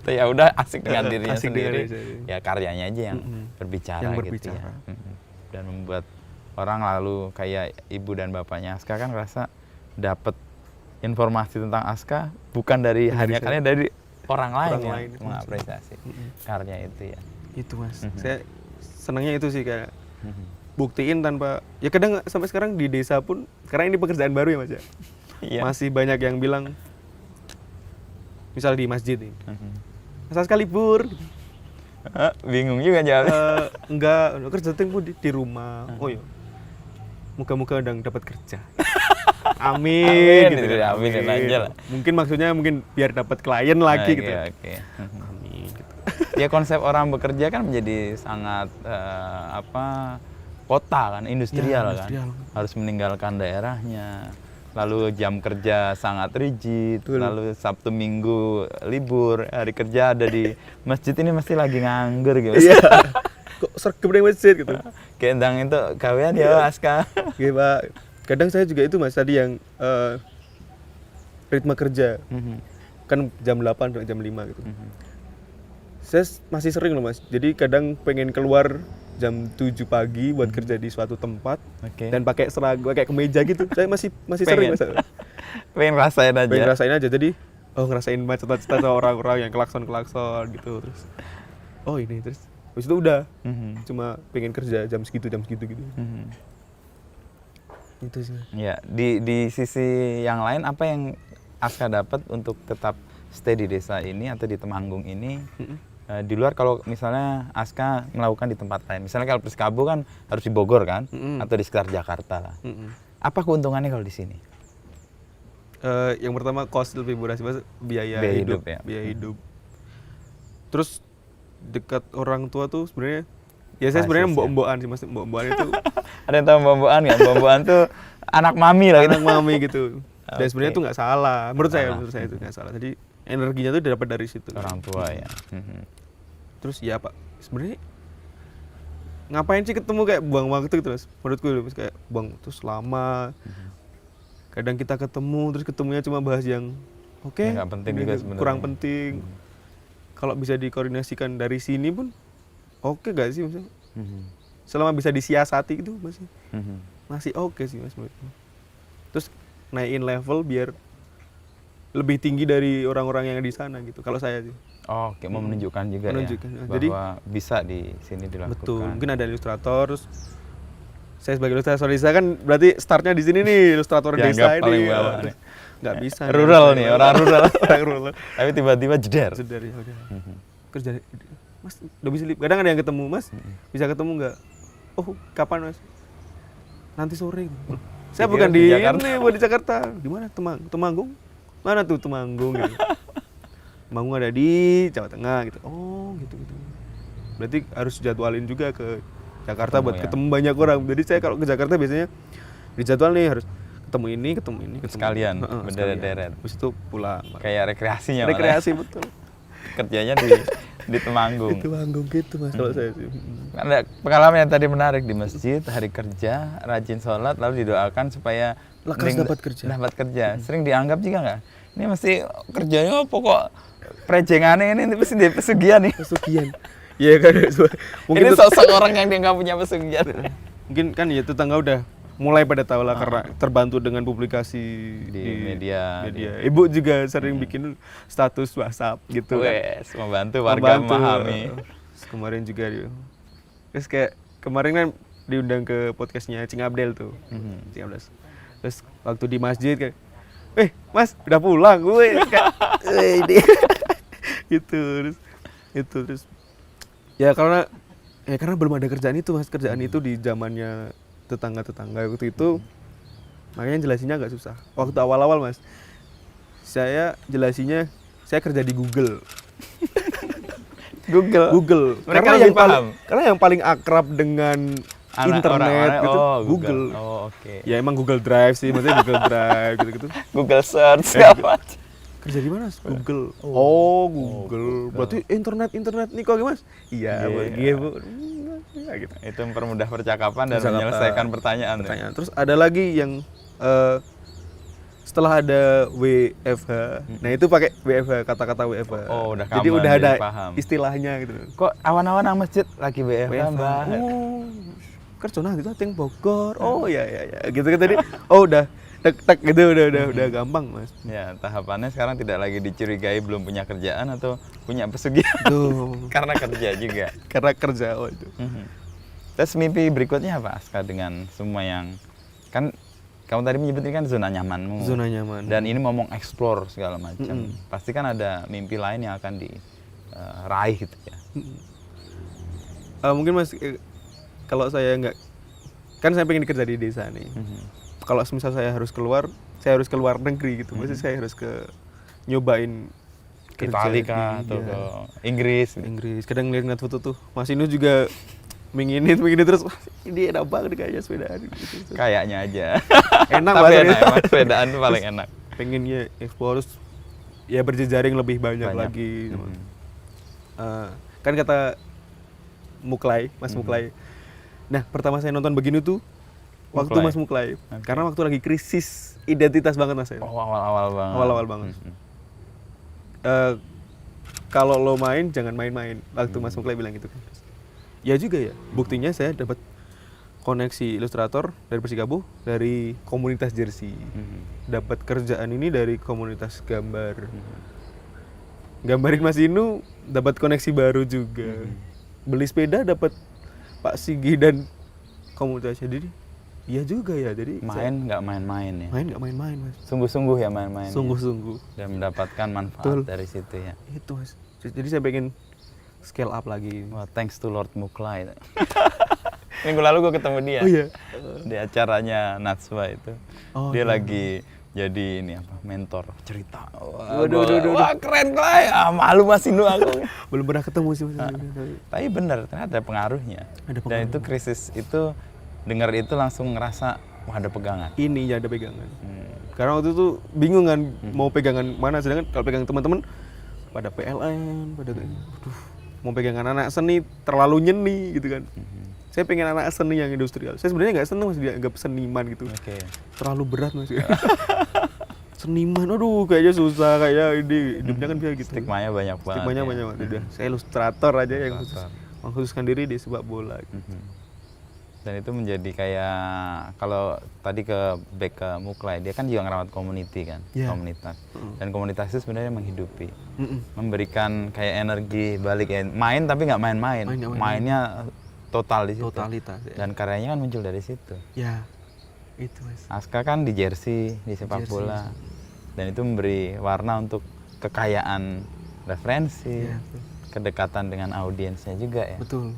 Tuh ya udah asik dengan dirinya Asik dengan sendiri. diri sendiri. Ya karyanya aja yang berbicara Yang gitu berbicara. ya. Dan membuat orang lalu kayak ibu dan bapaknya Aska kan ngerasa dapat informasi tentang Aska bukan dari hanya karena dari orang lain Orang yang lain. mengapresiasi karya itu ya. Itu Mas. Saya senangnya itu sih kayak buktiin tanpa ya kadang sampai sekarang di desa pun karena ini pekerjaan baru ya Mas ya. Iya. Masih banyak yang bilang misal di masjid nih. Masa sekali libur. Bingung juga jawabnya. Enggak, kerja tempo di rumah. Oh iya. Moga-moga udang dapat kerja. Amin, Amin, gitu gitu, kan. aminin aja lah. Mungkin maksudnya biar dapat klien lagi gitu. Oke. Amin gitu. Ya konsep orang bekerja kan menjadi sangat kota kan, industrial, Ya, industrial. kan. Harus meninggalkan daerahnya. Lalu jam kerja sangat rigid, Betul. lalu Sabtu Minggu libur, hari kerja ada di masjid ini mesti lagi nganggur gitu. Iya. Kok sergap di masjid gitu. Kendang itu gawean ya Aska. Iya, Pak. Kadang saya juga itu Mas tadi yang ritme kerja. Kan jam 8 sampai jam 5 gitu. Saya masih sering loh Mas. Jadi kadang pengen keluar jam 7 pagi buat kerja di suatu tempat Oke. dan pakai seragam, pakai kemeja gitu. Saya masih sering Mas. Pengen rasain aja. Pengen rasain aja. Jadi ngerasain macet-macet sama orang-orang yang klakson-klakson gitu terus. Oh ini terus habis itu udah cuma pengen kerja jam segitu gitu. Itu sih. Mas. Ya, di sisi yang lain apa yang Aska dapat untuk tetap stay di desa ini atau di Temanggung ini? Di luar kalau misalnya Aska melakukan di tempat lain, misalnya kalau Persikabo kan harus di Bogor kan, atau di sekitar Jakarta lah. Apa keuntungannya kalau di sini? Yang pertama cost lebih murah sih Mas, biaya Biaya hidup hidup ya. biaya hidup. Terus dekat orang tua tuh sebenarnya ya saya sebenarnya mbok-mbokan sih Mas, mbok-mbokan itu Ada yang tahu mbok-mbokan nggak? Mbok-mbokan tuh anak mami lah gitu. anak mami gitu. Dan sebenarnya Oke. itu nggak salah, menurut saya itu nggak salah. Jadi energinya tuh dapat dari situ. Orang tua ya. Terus ya Pak, sebenarnya ngapain sih ketemu kayak buang waktu gitu Mas? Menurutku Mas kayak buang terus lama. Kadang kita ketemu terus ketemunya cuma bahas yang oke, Ya, nggak penting juga sebenarnya. kurang penting. Kalau bisa dikoordinasikan dari sini pun oke gak sih Mas? Selama bisa disiasati gitu masih oke sih Mas menurutku. Terus naikin level biar lebih tinggi dari orang-orang yang di sana gitu. Kalau saya sih. Oh, kayak mau menunjukkan juga Menunjukkan. ya, Jadi- bahwa bisa di sini dilakukan. Betul. Mungkin ada ilustrator. Terus saya sebagai ilustrator desa kan berarti startnya di sini nih ilustrator Dianggap desa ini. paling ya. bawah nih. Nggak bisa. Rural nih, orang rural. orang rural. Tapi tiba-tiba jeder. Sudah ya udah. Kerja Mas udah bisa kadang ada yang ketemu Mas. Bisa ketemu nggak? Oh, kapan Mas? Nanti sore. Saya Dikira bukan di di Jakarta. ini, bukan di Jakarta. Di mana? Temanggung? Mana tuh Temanggung gitu. Temanggung ada di Jawa Tengah gitu. Oh, gitu. Berarti harus jadwalin juga ke Jakarta Ketemu buat ya. ketemu banyak orang. Jadi saya kalau ke Jakarta biasanya dijadwal nih harus ketemu ini. Sekalian, Heeh, berderet-deret. Habis itu pulang. Kayak rekreasinya malah. Rekreasi betul. Kerjanya di Temanggung. Itu Temanggung gitu Mas kalau saya sih. Ada pengalaman yang tadi menarik di masjid, hari kerja, rajin sholat, lalu didoakan supaya Lekas mending- dapat kerja. Dapat kerja. Sering dianggap juga nggak? Ini mesti kerjanya pokok prejengannya ini mesti di pesugihan nih. Pesugihan. Iya kan mungkin Ini tuh- sosok orang yang dia nggak punya pesugihan. mungkin kan ya tetangga udah mulai pada tahu lah karena terbantu dengan publikasi Di media. Ibu juga sering bikin status WhatsApp gitu kan. Wes, membantu warga Membantu. memahami. Terus kemarin juga dia. Terus kayak kemarin kan diundang ke podcastnya Cing Abdel tuh. Cing Abdel. Terus waktu di masjid kayak, Mas udah pulang gue kayak, ini gitu terus ya karena belum ada kerjaan itu Mas, kerjaan itu di zamannya tetangga waktu itu makanya jelasinnya agak susah. Waktu awal-awal Mas, saya jelasinya saya kerja di Google. Mereka lebih paham. Karena yang paling akrab dengan internet gitu Google. Oh, oke. Ya emang Google Drive sih, maksudnya Google Drive gitu-gitu. Google search apa? Kerja di mana Mas? Google. Oh, Google. Berarti internet nih kok Mas? Iya, Bu. Ya, gitu. Itu mempermudah percakapan dan Percakapan. menyelesaikan pertanyaan. Ya? Pertanyaan. Terus ada lagi yang setelah ada WFH, nah itu pakai WFH, kata-kata WFH. Oh, udah Jadi common, udah ada jadi paham. istilahnya gitu. Kok awan-awan nang masjid lagi WFH, Mbak? Oh, kerja nah gitu ting Bogor. Oh ya gitu kan tadi. Oh udah tek gitu udah gampang, Mas. Ya, tahapannya sekarang tidak lagi dicurigai belum punya kerjaan atau punya pesugihan. Tuh. Karena kerja juga. Karena kerja itu. Terus mimpi berikutnya apa, Aska, dengan semua yang kan kamu tadi menyebutkan kan zona nyamanmu. Zona nyaman. Dan ini mau explore segala macam. Pasti kan ada mimpi lain yang akan diraih gitu ya. Mungkin Mas, kalau saya nggak, kan saya pengen kerja di desa nih. Kalau misal saya harus keluar negeri gitu. Maksudnya saya harus nyobain Ke kerja Italia kah, atau iya, ke Inggris. Inggris. Kadang ngeliat foto tuh, Mas Inu juga minginin terus. Wah, ini enak banget kayaknya sepedaan gitu. Kayaknya aja. Enak Tapi banget. enak emang sepedaan tuh paling enak. Pengennya explore ya berjejaring lebih banyak lagi. Kan kata Mas Muklai. Nah, pertama saya nonton begini tuh waktu Muklai. Mas Muklai. Karena waktu lagi krisis identitas banget Mas saya. Oh, awal-awal banget. Awal-awal banget. Kalau lo main jangan main-main. Waktu Mas Muklai bilang gitu kan. Ya juga ya. Buktinya saya dapat koneksi ilustrator dari Persikabo dari komunitas jersey. Dapat kerjaan ini dari komunitas gambar. Gambarin Mas Inu dapat koneksi baru juga. Beli sepeda dapat Pak Sigi dan komunitasnya. Jadi iya juga ya. Jadi Main nggak main-main ya. main nggak main-main Mas. Sungguh-sungguh ya main-main. Sungguh-sungguh. Dan mendapatkan manfaat Betul. dari situ ya. Itu Mas. Jadi saya pengen scale up lagi. Wah, thanks to Lord Muklai. Minggu lalu gue ketemu dia. Oh iya. Di acaranya Natswa itu. Oh, Dia iya. lagi jadi ini apa? Mentor cerita. Wah, Waduh. wah keren Klai. Ah, malu masih nu aku. Belum pernah ketemu sih Mas. Tapi bener, ternyata ada pengaruhnya. Ada Dan itu krisis itu dengar itu langsung ngerasa wah ada pegangan. Ini ya ada pegangan. Karena waktu itu bingung kan mau pegangan mana, sedangkan kalau pegang teman-teman pada PLN, pada aduh, mau pegangan anak seni terlalu nyeni gitu kan. Saya pengen anak seni yang industrial. Saya sebenarnya nggak seneng Mas dianggap seniman gitu. Oke. Terlalu berat Mas. Seniman, aduh kayaknya susah, kayak ini hidupnya kan bisa gitu. Stigmanya banyak banget. Stigmanya ya. banyak banget. Udah, saya ilustrator aja yang Ilustrator. mengkhususkan diri di sepak bola. Dan itu menjadi kayak kalau tadi back ke Muklai, dia kan juga ngerawat community kan, Iya. komunitas. Dan komunitas itu sebenarnya menghidupi, memberikan kayak energi balik ya. Main tapi nggak main-main, Nggak main-main. mainnya total di situ. Totalitas ya. Dan karyanya kan muncul dari situ. Ya, itu Mas. Aska kan di jersey, di sepak Jersey. bola, dan itu memberi warna untuk kekayaan referensi, Iya, kedekatan dengan audiensnya juga ya. betul.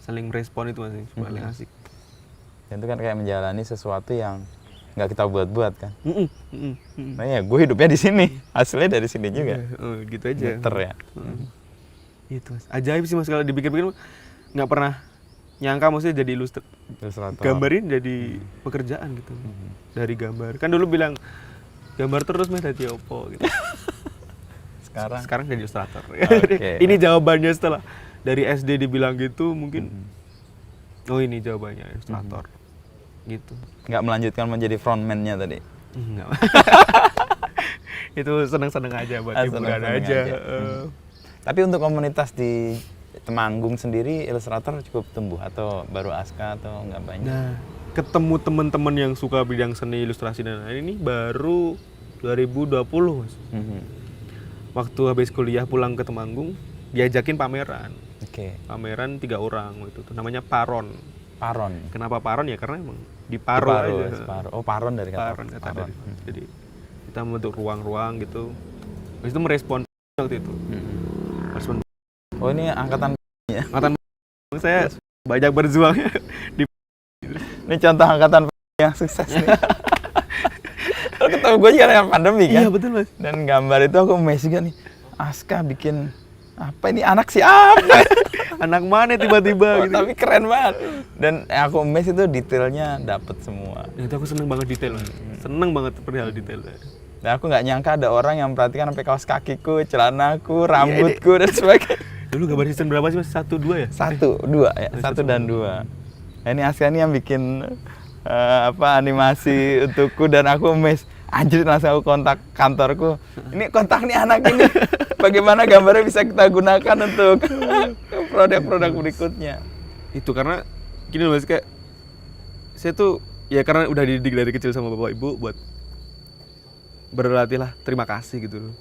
Saling merespon itu Mas, paling asik. Dan itu kan kayak menjalani sesuatu yang nggak kita buat-buat kan. Mm-mm. Nah ya, gue hidupnya di sini, hasilnya dari sini juga. Oh, gitu aja. Muter ya. Itu Mas. Ajaib sih Mas kalau dipikir-pikir, nggak pernah nyangka maksudnya jadi Ilustrator. gambarin jadi pekerjaan gitu. Dari gambar. Kan dulu bilang gambar terus Mas jadi opo gitu. Sekarang jadi ilustrator. Oke. Ini jawabannya setelah dari SD dibilang gitu mungkin. Oh ini jawabannya ilustrator. Gitu. Nggak melanjutkan menjadi frontman-nya tadi. Enggak. Itu seneng-seneng aja buat hiburan seneng-seneng aja. aja. Tapi untuk komunitas di Temanggung sendiri, ilustrator cukup tumbuh atau baru Aska atau nggak banyak? Nah, ketemu teman-teman yang suka bidang seni ilustrasi dan lain ini baru 2020 Mas. Waktu habis kuliah pulang ke Temanggung, diajakin pameran. Oke. Pameran 3 orang waktu itu, namanya Paron. Paron. Kenapa Paron ya? Karena emang di Paro aja. Separo. Oh, Paron dari kata Paron kata Paron. dari. Jadi kita membentuk ruang-ruang gitu. Habis itu merespon waktu itu. Merespon Oh, ini angkatan angkatan saya banyak berjuang di ini contoh angkatan yang sukses nih. Ketemu gue juga dengan pandemi kan. Iya betul Mas. Dan gambar itu aku amazed juga nih. Aska bikin apa ini anak siapa? Anak mana tiba-tiba gitu. Tapi keren banget. Dan aku amazed itu detailnya dapet semua. Nah, itu aku seneng banget detail. Seneng banget perihal detailnya. Dan aku nggak nyangka ada orang yang memperhatikan sampai kaos kakiku, celanaku, rambutku dan sebagainya. Dulu gambar season berapa sih Mas? 1, 2 ya? 1, 2 ya, 1 dan 2. Nah, ini Aska ini yang bikin animasi untukku dan aku amazed. Anjir, langsung aku kontak kantorku. Ini kontak nih anak ini. Bagaimana gambarnya bisa kita gunakan untuk produk-produk berikutnya. Itu karena gini loh Mas, kayak saya tuh ya karena udah dididik dari kecil sama bapak ibu buat berlatih lah terima kasih gitu loh.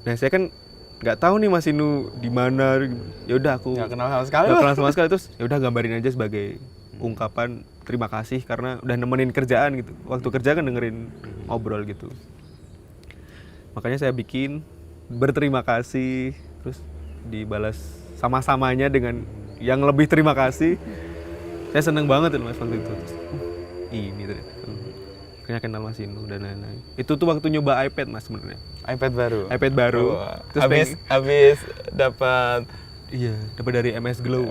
Nah saya kan nggak tahu nih Mas Inu di mana, ya udah aku Nggak kenal sama sekali. nggak kenal sama sekali, terus ya udah gambarin aja sebagai ungkapan terima kasih karena udah nemenin kerjaan gitu. Waktu kerja kan dengerin ngobrol gitu. Makanya saya bikin berterima kasih, terus dibalas sama-samanya dengan yang lebih terima kasih. Saya seneng banget tuh Mas waktu itu. Terus, ini ternyata. Akhirnya kenal Mas Inu dan lain-lain. Itu tuh waktu nyoba iPad Mas sebenarnya. iPad baru. iPad baru. Wah. Terus Habis dapat dapat dari MS Glow.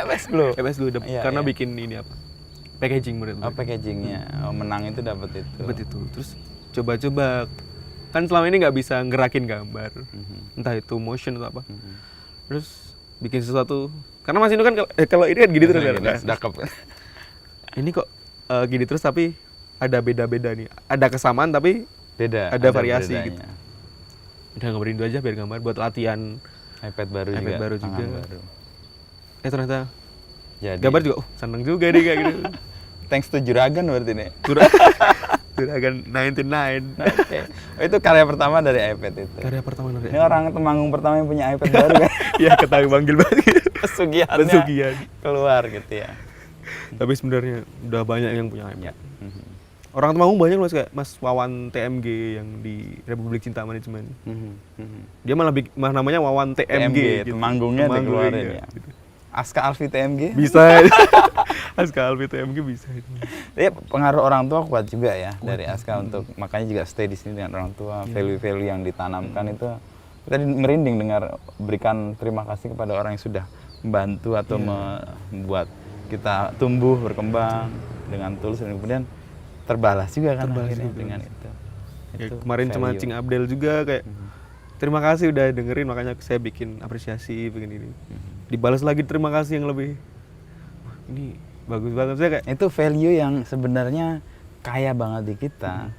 MS Glow. MS Glow Iya, karena iya. bikin ini apa? Packaging menurut gue. Packagingnya. Menang itu dapat itu. Dapat itu. Terus coba-coba, kan selama ini nggak bisa ngerakin gambar, entah itu motion atau apa. Terus bikin sesuatu, karena Mas Inu kan kalau ini kan gini terus kan. Dakep. Ini kok gini terus tapi ada beda-beda nih, ada kesamaan tapi Beda. ada variasi bedanya. gitu. Udah gambarin dulu aja biar gambar buat latihan. iPad baru iPad juga. baru juga. tangan baru. Ternyata Jadi, gambar juga seneng juga nih kayak gitu. thanks to Juragan berarti nih. Juragan 99. Oke. Oh, itu karya pertama dari iPad itu. Karya pertama dari Ini orang Temanggung pertama yang punya iPad baru kan. ya ketahui manggil banget gitu. Pesugihannya Pesugihan. keluar gitu ya. Tapi sebenarnya udah banyak yang punya iPad. Ya. Orang Temanggung banyak loh kayak Mas Wawan TMG yang di Republik Cinta Manajemen. Dia malah namanya Wawan TMG. Gitu. Temanggungnya dikeluarin iya, ya. gitu. Aska Alfi TMG. Bisa. Aska Alfi TMG bisa itu. Tapi pengaruh orang tua kuat juga ya dari Aska untuk makanya juga stay di sini dengan orang tua, value-value yang ditanamkan itu kita merinding dengar berikan terima kasih kepada orang yang sudah membantu atau membuat kita tumbuh berkembang dengan tulus dan kemudian terbalas juga kan akhirnya dengan itu. Ya, Itu kemarin cuma value. Cing Abdel juga kayak terima kasih udah dengerin, makanya saya bikin apresiasi begini ini. Dibalas lagi terima kasih yang lebih. Wah, ini bagus banget saya kayak Itu value yang sebenarnya kaya banget di kita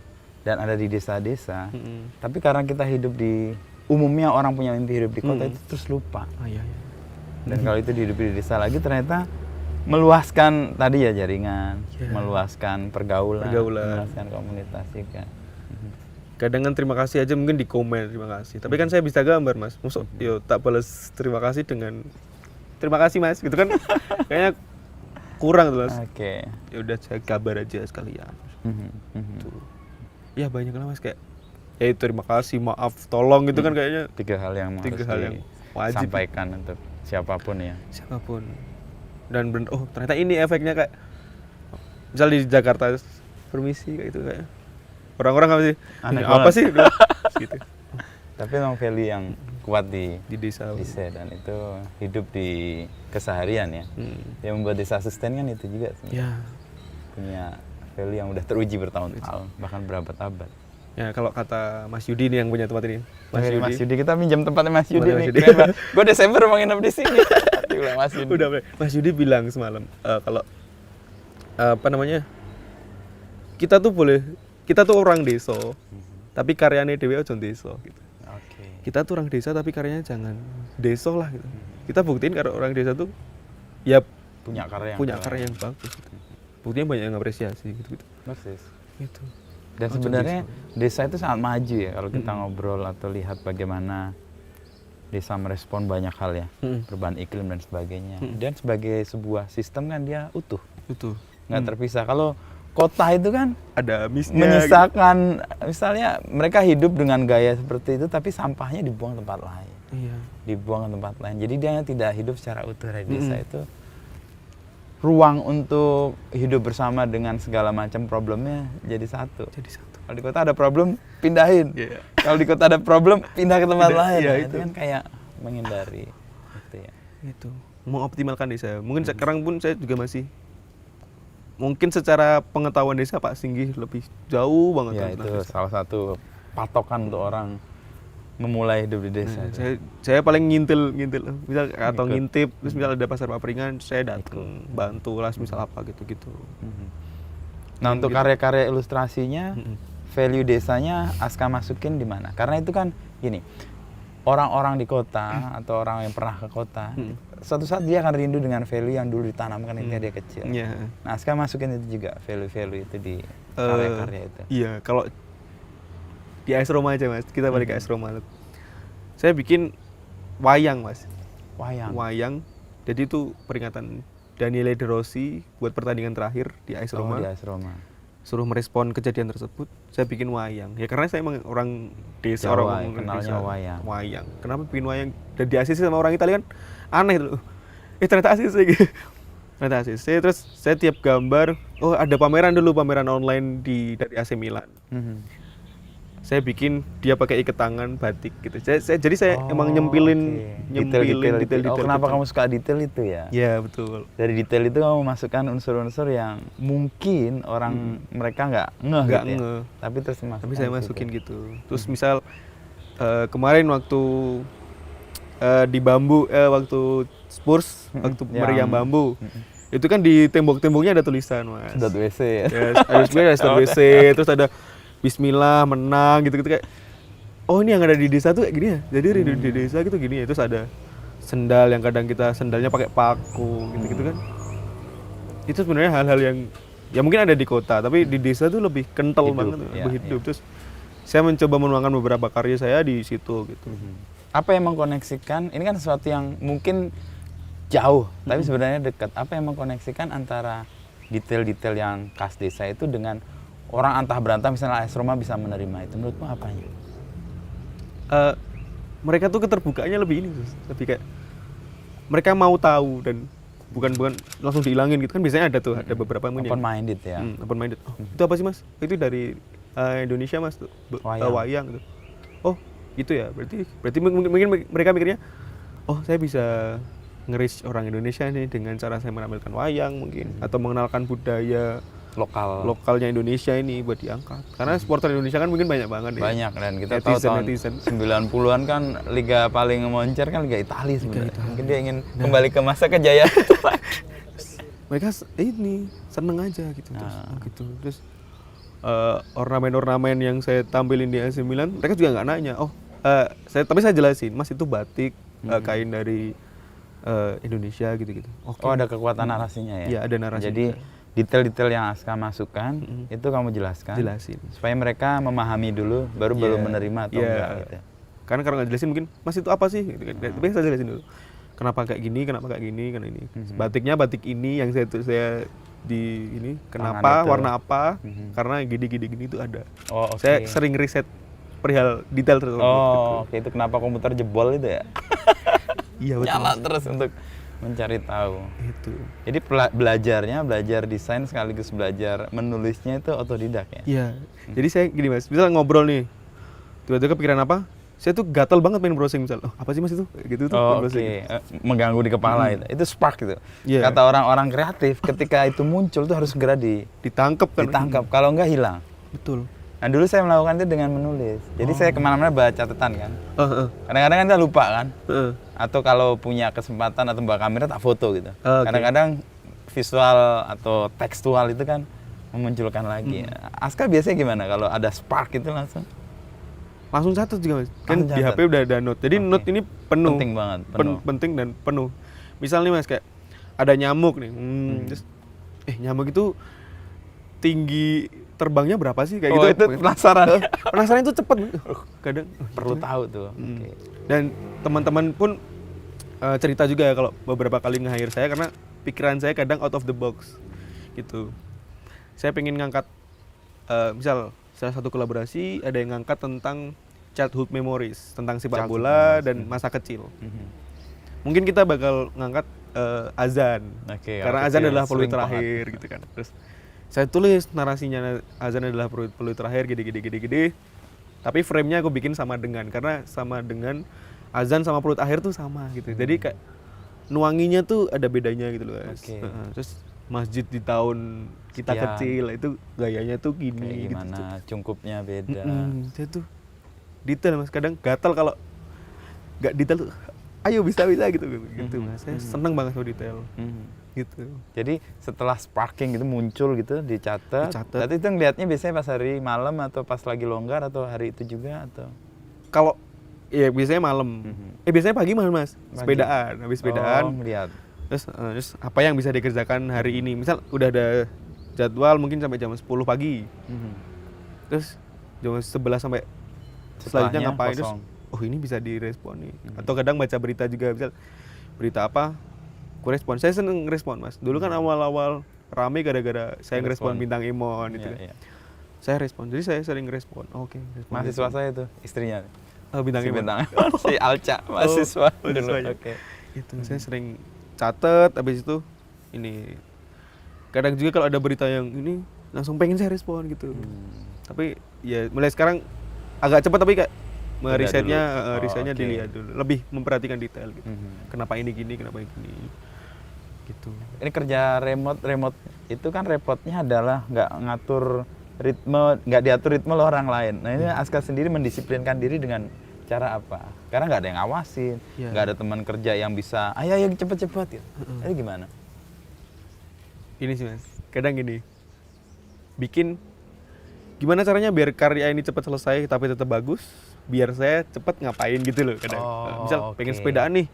dan ada di desa-desa. Tapi karena kita hidup di umumnya orang punya mimpi hidup di kota itu terus lupa. oh iya. Dan kalau itu dihidupi di desa lagi ternyata meluaskan tadi ya jaringan, meluaskan pergaulan, meluaskan komunitas juga. Kadang kan terima kasih aja mungkin di komen terima kasih. Tapi kan saya bisa gambar Mas. Maksud yo tak balas terima kasih dengan terima kasih Mas gitu kan kayaknya kurang tuh Mas. Oke. Ya udah saya gambar aja sekalian. Tuh. Ya banyak lah Mas kayak ya itu terima kasih, maaf, tolong gitu kan kayaknya 3 hal yang Tiga harus hal yang wajib. disampaikan untuk siapapun ya. Siapapun. Dan oh ternyata ini efeknya kayak misal di Jakarta permisi kayak itu kayak orang-orang apa sih? Aneh Ini apa banget. sih? Gitu. Tapi memang value yang kuat di Di desa. dan itu hidup di keseharian ya. Yang membuat desa sustain kan itu juga sebenarnya. Ya. Punya value yang udah teruji bertahun-tahun, bahkan berabad-abad. Ya kalau kata Mas Yudi nih yang punya tempat ini. Mas Yudi, kita minjam tempatnya Mas Yudi Tempatnya nih. Mas Yudi. Gue Desember mau nginep di sini. Dibilang Mas Yudi. Udah Mas Yudi bilang semalam kalau apa namanya? Kita tuh orang desa. Tapi karyanya dewe ojo desa gitu. Oke. Kita tuh orang desa tapi karyanya jangan desa lah gitu. Kita buktiin kalau orang desa tuh ya Punya karya. punya karya yang bagus gitu. Buktinya banyak yang apresiasi gitu-gitu. Persis. Gitu. Dan Oh, sebenarnya desa itu sangat maju ya kalau kita ngobrol atau lihat bagaimana desa merespon banyak hal ya, perubahan iklim dan sebagainya. Dan sebagai sebuah sistem kan dia utuh, Itu. nggak terpisah. Kalau kota itu kan Ada misnya. menyisakan, misalnya mereka hidup dengan gaya seperti itu, tapi sampahnya dibuang tempat lain, Iya. dibuang ke tempat lain. Jadi dia tidak hidup secara utuh dari desa itu. Ruang untuk hidup bersama dengan segala macam problemnya jadi satu. Jadi satu. Kalau di kota ada problem, pindahin. Iya. Kalau di kota ada problem, pindah ke tempat Pindah, lain. iya, Nah, itu. itu kan kayak menghindari itu ya. Itu. Mengoptimalkan desa. Mungkin sekarang pun saya juga masih mungkin secara pengetahuan desa Pak Singgih lebih jauh banget Ya tentang itu desa. salah satu patokan untuk orang memulai hidup di desa? Nah, itu? saya paling ngintil misal atau Ikut. ngintip, terus misal ada pasar papringan saya datang bantu lah misal apa gitu-gitu. Nah, untuk Gitu. karya-karya ilustrasinya, Mm-mm. value desanya Aska masukin di mana? Karena itu kan gini, orang-orang di kota atau orang yang pernah ke kota, suatu saat dia akan rindu dengan value yang dulu ditanamkan ketika dia kecil. Iya. Nah, Aska masukin itu juga, value-value itu di karya-karya itu. Iya, kalau di AS Roma aja Mas, kita balik ke AS Roma. Saya bikin wayang Mas. Wayang. Jadi itu peringatan Daniele De Rossi buat pertandingan terakhir di AS Roma. Di AS Roma. Suruh merespon kejadian tersebut, saya bikin wayang. Ya karena saya emang orang desa, Jawa, orang kenalnya desa. wayang. Wayang. Kenapa bikin wayang? Dan di ACC sama orang Italia kan aneh tuh. Ternyata ACC gitu. Ternyata ACC, terus saya tiap gambar, oh ada pameran online dari AC Milan. Saya bikin dia pakai ikat tangan batik gitu. Jadi saya emang nyempilin detail-detail. Oh, kenapa kamu suka detail itu ya? Ya betul. Dari detail itu kamu masukkan unsur-unsur yang mungkin orang mereka nggak ngeh Nggak gitu ya. ngeh. Tapi terus Tapi saya masukin gitu. Terus misal kemarin waktu di bambu waktu Spurs waktu meriam bambu itu kan di tembok-temboknya ada tulisan Mas. Sedot WC ya. Ya, ada start WC, terus ada Bismillah menang gitu kayak oh ini yang ada di desa tuh kayak gini ya. Jadi di desa gitu gini ya. Terus ada sendal yang kadang kita sendalnya pakai paku gitu kan. Itu sebenarnya hal-hal yang ya mungkin ada di kota, tapi di desa tuh lebih kental banget, lebih hidup. Terus saya mencoba menuangkan beberapa karya saya di situ gitu. Apa yang mengkoneksikan? Ini kan sesuatu yang mungkin jauh, tapi sebenarnya dekat. Apa yang mengkoneksikan antara detail-detail yang khas desa itu dengan orang antah berantah, misalnya AS Roma bisa menerima itu? Menurutmu apanya? Mereka tuh keterbukaannya lebih ini, lebih kayak mereka mau tahu dan bukan langsung dihilangin gitu kan. Biasanya ada beberapa Open minded ya. Open minded. Oh, itu apa sih Mas? Itu dari Indonesia Mas, wayang gitu. Oh gitu ya. Berarti mungkin mereka mikirnya, oh saya bisa nge-reach orang Indonesia nih dengan cara saya menampilkan wayang mungkin, atau mengenalkan budaya lokalnya Indonesia ini buat diangkat. Karena supporter Indonesia kan mungkin banyak banget ya. Banyak, dan kita tahu tahun 90-an kan liga paling ngemoncer kan Liga Italia sebenarnya. Mungkin dia ingin kembali ke masa kejayaan. Mereka ini seneng aja gitu. Terus ornamen-ornamen yang saya tampilin di AC Milan, mereka juga nggak nanya. Tapi saya jelasin, Mas itu batik kain dari Indonesia gitu-gitu. Oh, ada kekuatan narasinya ya? Iya, ada narasinya. Jadi detail-detail yang Aska masukkan itu kamu jelasin supaya mereka memahami dulu baru menerima atau enggak gitu. Karena kalau nggak jelasin mungkin Mas itu apa sih gitu kan. Tapi saya jelasin dulu. Kenapa kayak gini, karena ini. Batiknya batik ini yang saya di ini kenapa warna apa? Karena gini itu ada. Oh, Saya sering riset perihal detail tersebut. Oh, oke. Itu kenapa komputer jebol itu ya? Iya betul. Nyala terus untuk mencari tahu. Itu. Jadi belajar desain sekaligus belajar menulisnya itu otodidak ya? Iya. Jadi saya gini Mas, misalnya ngobrol nih, tiba-tiba kepikiran apa? Saya tuh gatel banget main browsing misal. Oh, apa sih Mas itu? Gitu tuh. Oh, oke. Mengganggu di kepala itu. Itu spark gitu. Yeah. Kata orang-orang kreatif, ketika itu muncul tuh harus segera ditangkap kan. Ditangkap. Kalau enggak hilang. Betul. Nah dulu saya melakukan itu dengan menulis. Jadi saya kemana-mana bawa catatan kan. Kadang-kadang kan kita lupa kan. Atau kalau punya kesempatan atau bawa kamera tak foto gitu. Kadang-kadang visual atau tekstual itu kan memunculkan lagi. Aska biasanya gimana kalau ada spark itu langsung? Langsung catat juga Mas. Kan di HP udah ada note. Jadi note ini penuh. Penting banget. Penting dan penuh. Misal nih Mas kayak ada nyamuk nih. Terus nyamuk itu tinggi terbangnya berapa sih kayak gitu. Itu penasaran. Penasaran itu cepet. Kadang perlu tahu tuh. Dan teman-teman pun cerita juga ya kalau beberapa kali nge-hire saya karena pikiran saya kadang out of the box gitu. Saya pengen ngangkat misal salah satu kolaborasi ada yang ngangkat tentang childhood memories, tentang sepak bola dan masa kecil. Mungkin kita bakal ngangkat azan. Karena azan adalah peluit terakhir gitu kan. Terus saya tulis narasinya azan adalah peluit terakhir gede. Tapi frame-nya aku bikin sama dengan, karena sama dengan azan sama peluit akhir tuh sama gitu. Jadi kayak nuanginya tuh ada bedanya gitu loh. Terus masjid di tahun kita kecil itu gayanya tuh gini kayak gimana, gitu. cungkupnya beda. Saya tuh detail mas, kadang gatal kalau nggak detail tuh ayo bisa gitu mas. Saya seneng banget sama detail gitu. Jadi setelah sparking gitu muncul gitu dicatat. Dicatat. Berarti itu ngeliatnya biasanya pas hari malam atau pas lagi longgar atau hari itu juga atau? Kalau ya biasanya malam, biasanya pagi malam mas, Pagi. sepedaan, habis sepedaan. Oh, ngeliat. Terus apa yang bisa dikerjakan hari ini, misal udah ada jadwal mungkin sampai jam 10 pagi, terus jam 11 sampai selanjutnya ngapain, terus oh ini bisa direspon nih. Atau kadang baca berita juga, misal berita apa, aku respon. Saya seneng respon mas. Dulu kan awal-awal rame gara-gara saya ngerespon Bintang Emon gitu kan. Saya respon, jadi saya sering respon. Oke, respon. Mahasiswa saya tuh, istrinya. Bintang Si Emon. Bintang Emon, si Alca, mahasiswa dulu. mahasiswanya. Oke. Itu saya sering catet, habis itu ini kadang juga kalau ada berita yang ini langsung pengen saya respon gitu. Tapi ya mulai sekarang agak cepat, tapi kayak risetnya Oke. dilihat dulu, lebih memperhatikan detail gitu. Kenapa ini gini, kenapa ini gini gitu. Ini kerja remote itu kan repotnya adalah nggak ngatur ritme, nggak diatur ritme oleh orang lain. Nah ini Aska sendiri mendisiplinkan diri dengan cara apa? Karena nggak ada yang ngawasin, nggak ada teman kerja yang bisa, ayo cepet-cepet gitu. Ini gimana? Ini sih mas, kadang gini, bikin gimana caranya biar karya ini cepat selesai tapi tetap bagus, biar saya cepat ngapain gitu loh kadang. Misal pengen sepedaan nih,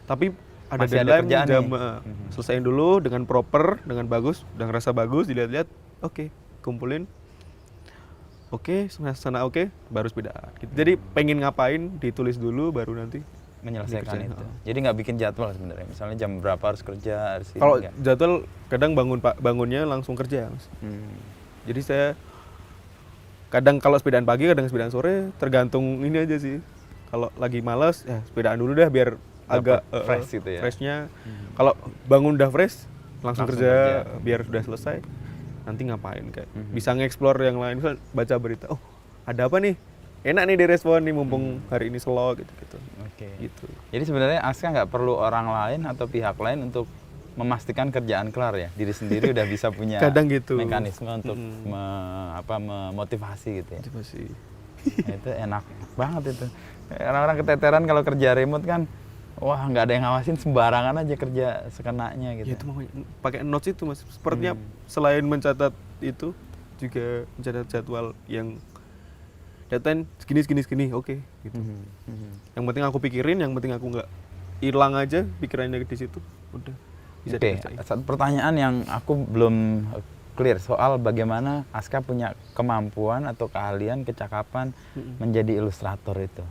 tapi ada Masih ada deadline kerjaan jam, nih. selesaiin dulu dengan proper, dengan bagus, udah ngerasa bagus, dilihat-lihat, oke, kumpulin, oke, sana oke, baru sepedaan. Gitu. Jadi pengen ngapain, ditulis dulu, baru nanti Menyelesaikan dikerjain. itu. Jadi nggak bikin jadwal sebenarnya. Misalnya jam berapa harus kerja, harus ini, Kalau nggak? jadwal kadang bangunnya langsung kerja, Mas. Jadi saya kadang kalau sepedaan pagi, kadang sepedaan sore, tergantung ini aja sih. Kalau lagi malas, ya sepedaan dulu dah biar agak fresh gitu ya. Freshnya. Kalau bangun udah fresh, langsung kerja biar sudah selesai. Nanti ngapain kayak bisa nge-explore yang lain, misal baca berita. Oh, ada apa nih? Enak nih direspon nih mumpung hari ini slow gitu-gitu. Oke. Gitu. Jadi sebenarnya Aska nggak perlu orang lain atau pihak lain untuk memastikan kerjaan kelar ya. Diri sendiri udah bisa punya Kadang gitu. mekanisme untuk memotivasi gitu ya. Motivasi. Nah, itu enak banget itu. Orang-orang keteteran kalau kerja remote kan, wah nggak ada yang ngawasin, sembarangan aja kerja sekenanya gitu. Ya itu makanya pakai notes itu mas. Sepertinya selain mencatat itu juga mencatat jadwal yang deadline segini, oke. Gitu. Yang penting aku pikirin, yang penting aku nggak hilang aja pikirannya di situ. Udah bisa dikerjain. Satu pertanyaan yang aku belum clear soal bagaimana Aska punya kemampuan atau keahlian, kecakapan menjadi ilustrator itu.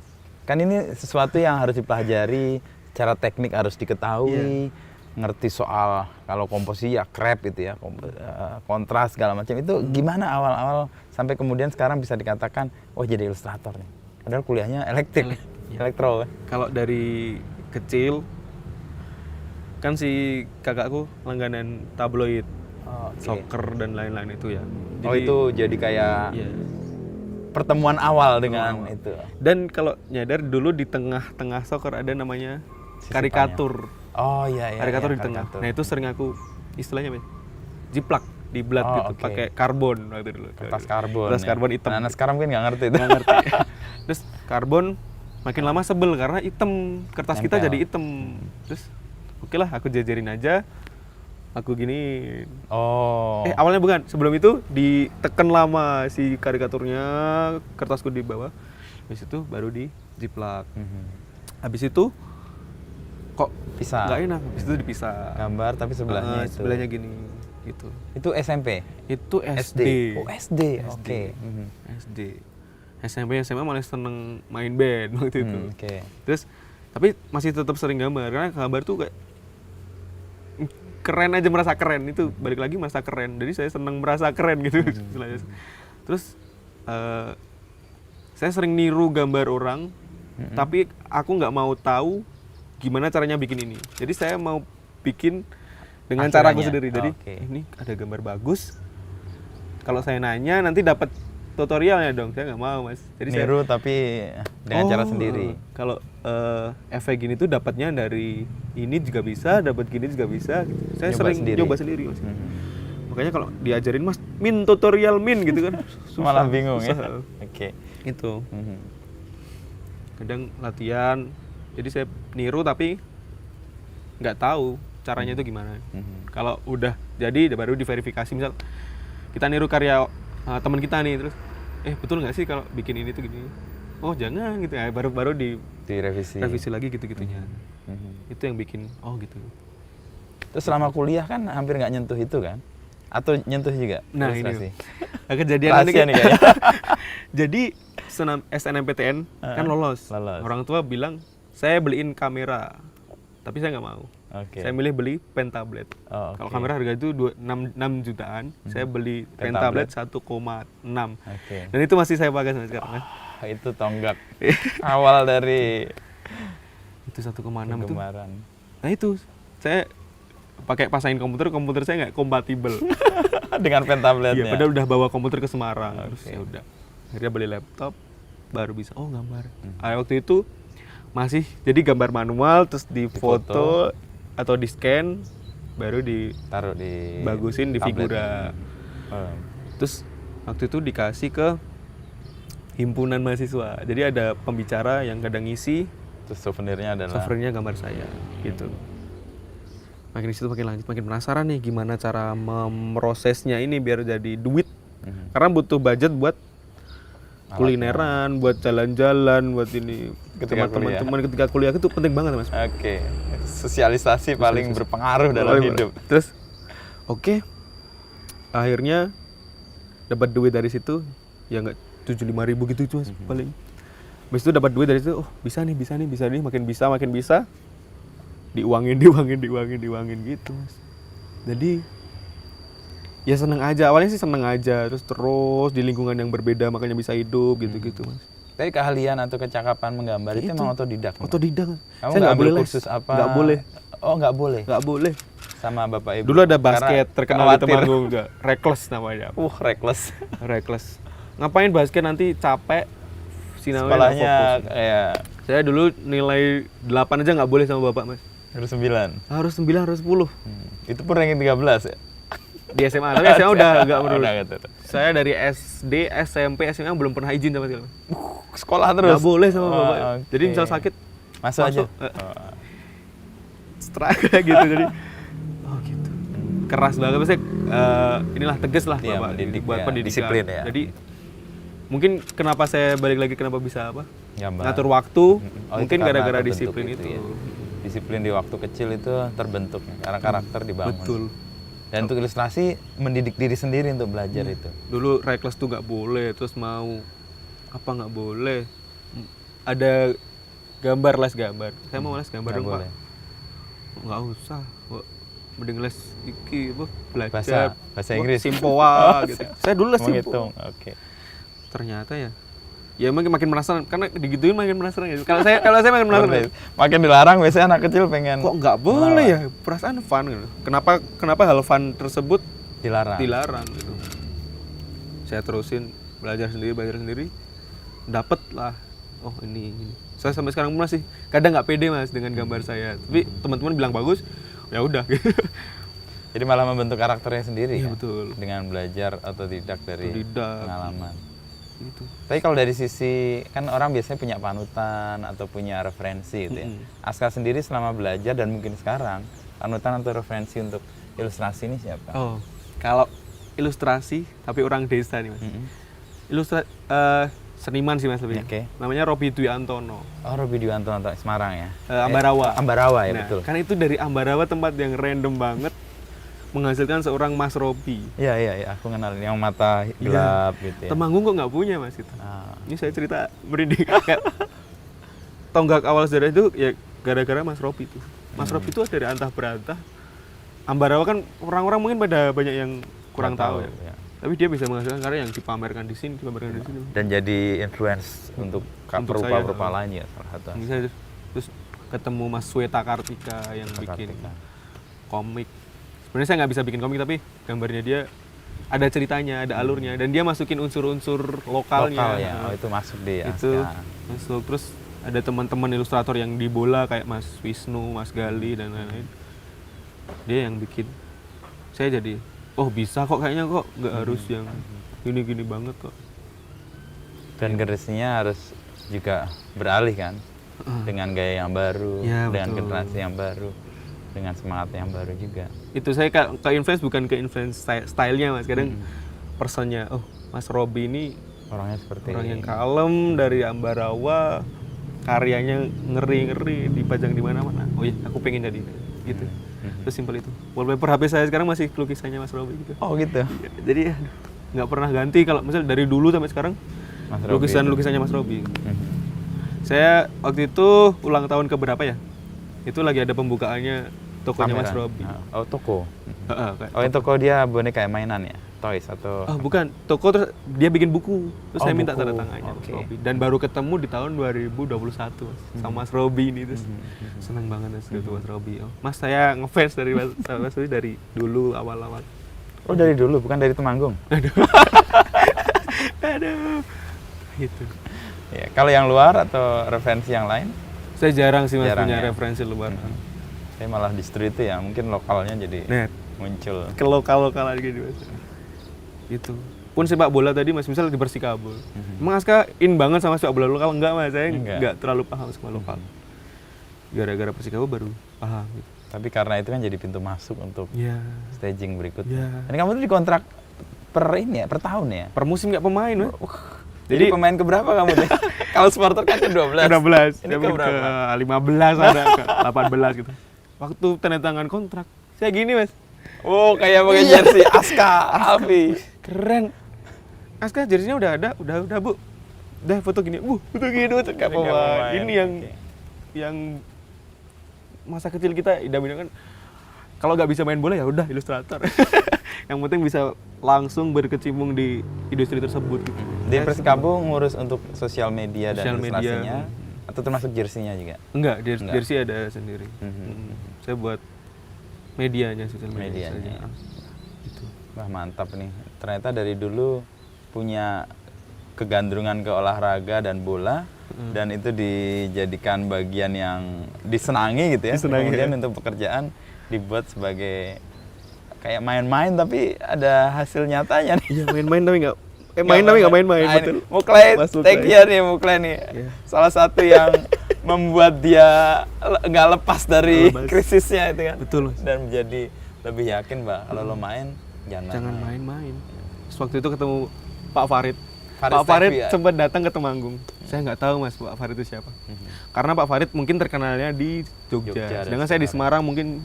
Kan ini sesuatu yang harus dipelajari, cara teknik harus diketahui, ngerti soal kalau komposisi ya krep itu ya, kontras segala macam. Itu gimana awal-awal sampai kemudian sekarang bisa dikatakan, oh jadi ilustrator nih. Padahal kuliahnya elektro kan. Kalau dari kecil kan si kakakku langganan tabloid, soccer dan lain-lain itu ya. Oh itu jadi kayak pertemuan awal dengan itu. Dan kalau nyadar dulu di tengah-tengah soccer ada namanya karikatur. Oh iya. Karikatur di tengah. Nah itu sering aku istilahnya apa ya? Jiplak di blad gitu, pakai karbon waktu dulu. Kertas karbon. Kertas karbon hitam. Nah, sekarang mungkin nggak ngerti itu. Nggak ngerti. Terus karbon makin lama sebel karena hitam, kertas kita jadi hitam. Terus oke lah aku jajarin aja. Aku gini. Awalnya bukan, sebelum itu diteken lama si karikaturnya, kertasku di bawah. Habis itu baru di jiplak. Habis itu kok pisah. Nggak enak, habis itu dipisah. Gambar tapi sebelahnya itu. Sebelahnya gini gitu. Itu SMP? Itu SD. Oh SD. Oke. SD. SMP SMA malah seneng main band waktu itu. Oke. Terus tapi masih tetap sering gambar karena gambar tuh kayak keren aja, merasa keren itu, balik lagi merasa keren, jadi saya seneng merasa keren gitu. Terus saya sering niru gambar orang, tapi aku nggak mau tahu gimana caranya bikin ini, jadi saya mau bikin dengan cara aku sendiri. Jadi ini ada gambar bagus, kalau saya nanya nanti dapat tutorialnya dong, saya nggak mau mas. Jadi niru tapi dengan cara sendiri. Kalau efek gini tuh dapatnya dari ini juga bisa, dapat gini juga bisa. Saya sering coba sendiri mas. Makanya kalau diajarin mas, tutorial gitu kan, susah, malah bingung ya. Oke. Itu. kadang latihan, jadi saya niru tapi nggak tahu caranya itu gimana. Kalau udah jadi baru diverifikasi, misal kita niru karya teman kita nih, terus betul nggak sih kalau bikin ini tuh gini, oh jangan gitu ya, baru direvisi lagi gitu-gitunya. Itu yang bikin gitu. Terus selama kuliah kan hampir nggak nyentuh itu kan? Atau nyentuh juga? Nah ilustrasi? ini kejadian nanti Rahasia nih kayaknya. Jadi SNMPTN kan lolos. Orang tua bilang saya beliin kamera, tapi saya nggak mau. Saya milih beli pen tablet. Kalau kamera harga itu 6 jutaan, saya beli pen tablet 1,6. Dan itu masih saya pakai sampai sekarang kan. Itu tonggak awal dari itu 1,6 itu. Nah itu saya pakai pasangin komputer saya nggak kompatibel dengan pen tabletnya. Iya, padahal udah bawa komputer ke Semarang. Terus ya udah, akhirnya beli laptop, baru bisa gambar. Waktu itu masih jadi gambar manual, terus difoto atau di scan, baru ditaruh di bagusin di Figura. Terus waktu itu dikasih ke himpunan mahasiswa, jadi ada pembicara yang kadang ngisi, terus souvenirnya gambar saya gitu. Makin disitu makin lanjut, makin penasaran nih gimana cara memprosesnya ini biar jadi duit. Karena butuh budget buat kulineran, buat jalan-jalan, buat ini teman-teman ketika kuliah itu penting banget Mas. Sosialisasi paling berpengaruh dalam hidup. Terus akhirnya dapat duit dari situ, ya nggak 75.000 gitu Mas paling. Habis itu dapat duit dari situ, bisa nih, makin bisa. Diuangin gitu Mas. Jadi ya seneng aja, awalnya sih seneng aja, terus di lingkungan yang berbeda makanya bisa hidup gitu Mas. Tapi keahlian atau kecakapan menggambar itu emang otodidak? Otodidak. Kamu nggak boleh kursus apa? Nggak boleh. Oh nggak boleh? Nggak boleh. Sama bapak ibu? Dulu ada basket terkenal di Temanggung, Reckless namanya. Reckless. Ngapain basket nanti capek, sinawanya sekolahnya kayak. Saya dulu nilai 8 aja nggak boleh sama bapak Mas. Harus 9? Harus 9, harus 10. Itu pun ranking 13 ya? Di SMA, tapi SMA udah nggak menurut. Saya dari SD, SMP, SMA belum pernah izin sama sekali. Sekolah terus? Nggak boleh sama bapak. Jadi misal sakit, masuk aja? Strike gitu, jadi gitu. Keras banget, maksudnya inilah tegas lah bapak, buat pendidikan. Disiplin ya? Jadi mungkin kenapa saya balik lagi, kenapa bisa gambar. Ngatur waktu, mungkin gara-gara disiplin itu. Ya. Disiplin di waktu kecil itu terbentuk karena karakter dibangun. Betul. Dan untuk ilustrasi mendidik diri sendiri untuk belajar itu. Dulu reckless tuh nggak boleh, terus mau nggak boleh. Ada les gambar. Saya mau les gambar dong Pak. Nggak usah. Mending les belajar bahasa Inggris. Simpoa gitu. Saya dulu les menghitung. Ternyata ya makin penasaran, karena digituin makin penasaran gitu. Kalau saya makin penasaran. Makin dilarang biasanya anak kecil pengen. Kok nggak boleh ya? Perasaan fun gitu. Kenapa hal fun tersebut dilarang gitu. Saya terusin belajar sendiri, dapet lah. Ini. Saya sampai sekarang masih kadang nggak pede Mas dengan gambar saya. Tapi teman-teman bilang bagus, ya udah. Jadi malah membentuk karakternya sendiri. Iya, betul. Dengan belajar otodidak dari pengalaman. Gitu. Tapi kalau dari sisi, kan orang biasanya punya panutan atau punya referensi gitu ya. Aska sendiri selama belajar dan mungkin sekarang, panutan atau referensi untuk ilustrasi ini siapa? Kalau ilustrasi, tapi orang desa nih Mas. Seniman sih Mas lebih. Namanya Robi Dwi Antono. Robi Dwi Antono, Semarang ya? Ambarawa. Ambarawa ya, betul. Kan itu dari Ambarawa, tempat yang random banget. Menghasilkan seorang Mas Robi. Iya, aku kenal yang mata gelap gitu ya. Temanggung kok nggak punya Mas itu. Ini saya cerita merinding. Tonggak awal sejarah itu ya gara-gara Mas Robi itu. Mas Robi itu dari antah berantah. Ambarawa kan orang-orang mungkin pada banyak yang kurang tahu ya. Tapi dia bisa menghasilkan karya yang dipamerkan di sini, Dan jadi influence untuk rupa-rupa lainnya salah satu. Terus ketemu Mas Sweta Kartika yang bikin komik. Sebenarnya saya nggak bisa bikin komik, tapi gambarnya dia ada ceritanya, ada alurnya, dan dia masukin unsur-unsur lokalnya. Itu masuk di itu masuk. Terus ada teman-teman ilustrator yang di bola kayak Mas Wisnu, Mas Gali dan lain-lain. Dia yang bikin. Saya jadi, bisa kok kayaknya nggak harus yang gini-gini banget kok. Dan garisnya harus juga beralih kan dengan gaya yang baru, Ya, dengan betul. generasi yang baru, dengan semangat yang baru juga. Itu saya ke influence bukan ke influence stylenya Mas, kadang personnya, oh Mas Robi ini Orangnya seperti orang yang kalem dari Ambarawa, karyanya ngeri-ngeri, dipajang di mana-mana. Oh iya, aku pengen jadi gitu. Sesimpel itu. Wallpaper HP saya sekarang masih lukisannya Mas Robi gitu. Oh gitu. Jadi nggak pernah ganti kalau misal dari dulu sampai sekarang Mas Robi lukisannya Mas Robi. Saya waktu itu ulang tahun keberapa ya? Itu lagi ada pembukaannya tokonya Mas pameran. Robi. Oh toko. Heeh, kayak Oh, itu toko dia boneka kayak mainan ya? Toys atau oh, bukan, toko terus dia bikin buku. Terus Oh, saya minta buku. tanda tangannya Mas Oke. Robi. Dan baru ketemu di tahun 2021 Mas, sama Mas Robi ini terus. Seneng banget Mas ketemu Mas Robi. Oh, Mas saya ngefans dari Mas Robi dari dulu awal-awal. Oh, dari dulu bukan dari Temanggung. Aduh. Gitu. Ya, kalau yang luar atau referensi yang lain? Saya jarang sih Mas Jarang punya ya? referensi luar. Saya malah justru itu ya, mungkin lokalnya jadi Net. muncul. Ke lokal-lokalan gitu Mas. Gitu. Pun sepak bola tadi Mas, misal di Persikabo. Emang Aska in banget sama sepak bola lokal? Enggak Mas, saya enggak terlalu paham sama lokal. Gara-gara Persikabo baru paham gitu. Tapi karena itu kan jadi pintu masuk untuk Iya. staging berikutnya. Iya. Dan kamu tuh dikontrak per ini ya, per tahun ya? Per musim nggak pemain Mas. Jadi pemain keberapa kamu deh? Kalau supporter kan ke 12. Ke 12, Ini saya ke ke berapa? 15 ada, ke 18 gitu. Waktu tanda tangan kontrak, saya gini Mas. Oh, kayak pakai jersey Aska Alfi. Keren. Aska jersinya udah ada, udah Bu. Udah foto gini, foto gini, foto kayak Kayak pemain. pemain. Ini yang masa kecil kita idam-idamkan. Kalau nggak bisa main bola ya udah ilustrator. Yang penting bisa langsung berkecimpung di industri tersebut gitu. Di Persikabo ngurus untuk sosial media dan Sosial media. ilustrasinya atau termasuk jersinya juga? Enggak, Enggak. jersey ada sendiri. Saya buat medianya, sosial media Medianya. saja. Gitu. Wah, mantap nih. Ternyata dari dulu punya kegandrungan ke olahraga dan bola dan itu dijadikan bagian yang disenangi gitu ya. Disenangi, Kemudian ya. untuk pekerjaan dibuat sebagai kayak main-main tapi ada hasil nyatanya nih. Iya, main-main tapi nggak main tapi nggak main-main, Nah, betul. Muklai, Mas Muklai. take care nih Muklai nih. Iya. Salah satu yang membuat dia nggak lepas dari Nggak lepas. krisisnya itu kan. Betul, Mas. Dan menjadi lebih yakin Mbak kalau lo main Jangan main-main. Terus waktu itu ketemu Pak Farid. Farid Pak Farid Stefi ya? sempat datang ke Temanggung. Saya nggak tahu Mas Pak Farid itu siapa. Karena Pak Farid mungkin terkenalnya di Jogja Jogja. dan Sedangkan saya di Semarang mungkin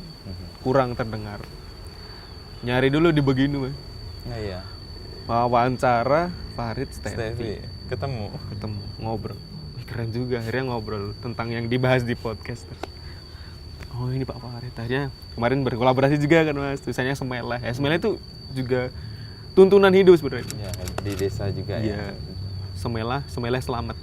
kurang terdengar. Nyari dulu di begini Mas. Nah, iya. Wawancara Farid Stefi. Stefi ketemu. Ketemu, ngobrol. Wih, keren juga, akhirnya ngobrol tentang yang dibahas di podcast. Oh ini Pak Farid, akhirnya kemarin berkolaborasi juga kan Mas, tulisannya Semeleh. Ya, Semeleh itu juga tuntunan hidup sebenarnya. Ya, di desa juga ya. Iya, Semeleh selamat.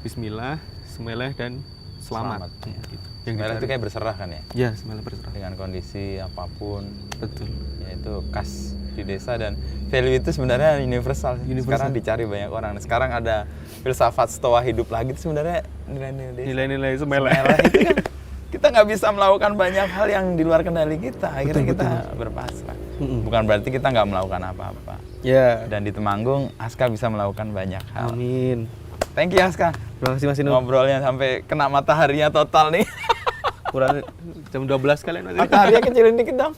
Bismillah, Semeleh dan selamat. Ya. Gitu. Yang itu kayak berserah kan ya. Ya, Semeleh berserah. Dengan kondisi apapun. Betul. Ya itu khas di desa dan value itu sebenarnya universal. Sekarang dicari banyak orang. Sekarang ada filsafat stoa hidup lagi itu sebenarnya nilai-nilai desa. Nilai-nilai Semeleh. Semeleh itu kan kita nggak bisa melakukan banyak hal yang di luar kendali kita. Akhirnya kita berpasrah. Bukan berarti kita nggak melakukan apa-apa. Ya. Dan di Temanggung, Aska bisa melakukan banyak hal. Amin. Thank you Aska. Terima kasih Mas Inu. Ngobrolnya sampai kena mataharinya total nih. Kurang jam 12 kalian Mas. Mataharinya kecilin dikit dong.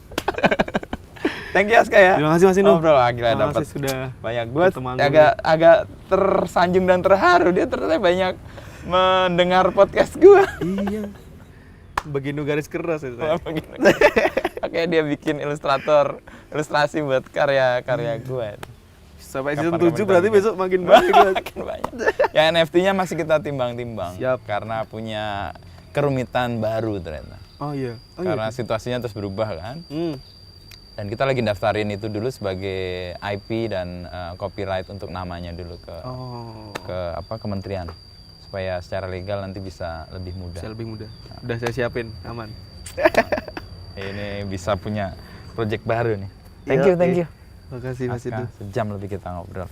Thank you Aska ya. Terima kasih Mas Inu. Ngobrol akhirnya Terima dapat kasih sudah banyak. Gue ke Temanggung. agak tersanjung dan terharu. Dia ternyata banyak mendengar podcast gue. Iya. Begini garis keras ya. Saya. Oke, dia bikin ilustrasi buat karya-karya gue. Sampai Kapan season 7 kita berarti bikin? besok makin banyak. Makin banyak. Ya NFT-nya masih kita timbang-timbang. Siap. Karena punya kerumitan baru ternyata. Oh iya. Oh Karena situasinya terus berubah kan. iya. Dan kita lagi daftarin itu dulu sebagai IP dan copyright untuk namanya dulu ke kementerian supaya secara legal nanti bisa lebih mudah. Bisa lebih mudah. Udah saya siapin, aman. Ini bisa punya project baru nih. Thank Iya, you. Makasih Mas Aska, Inu. sejam lebih kita ngobrol.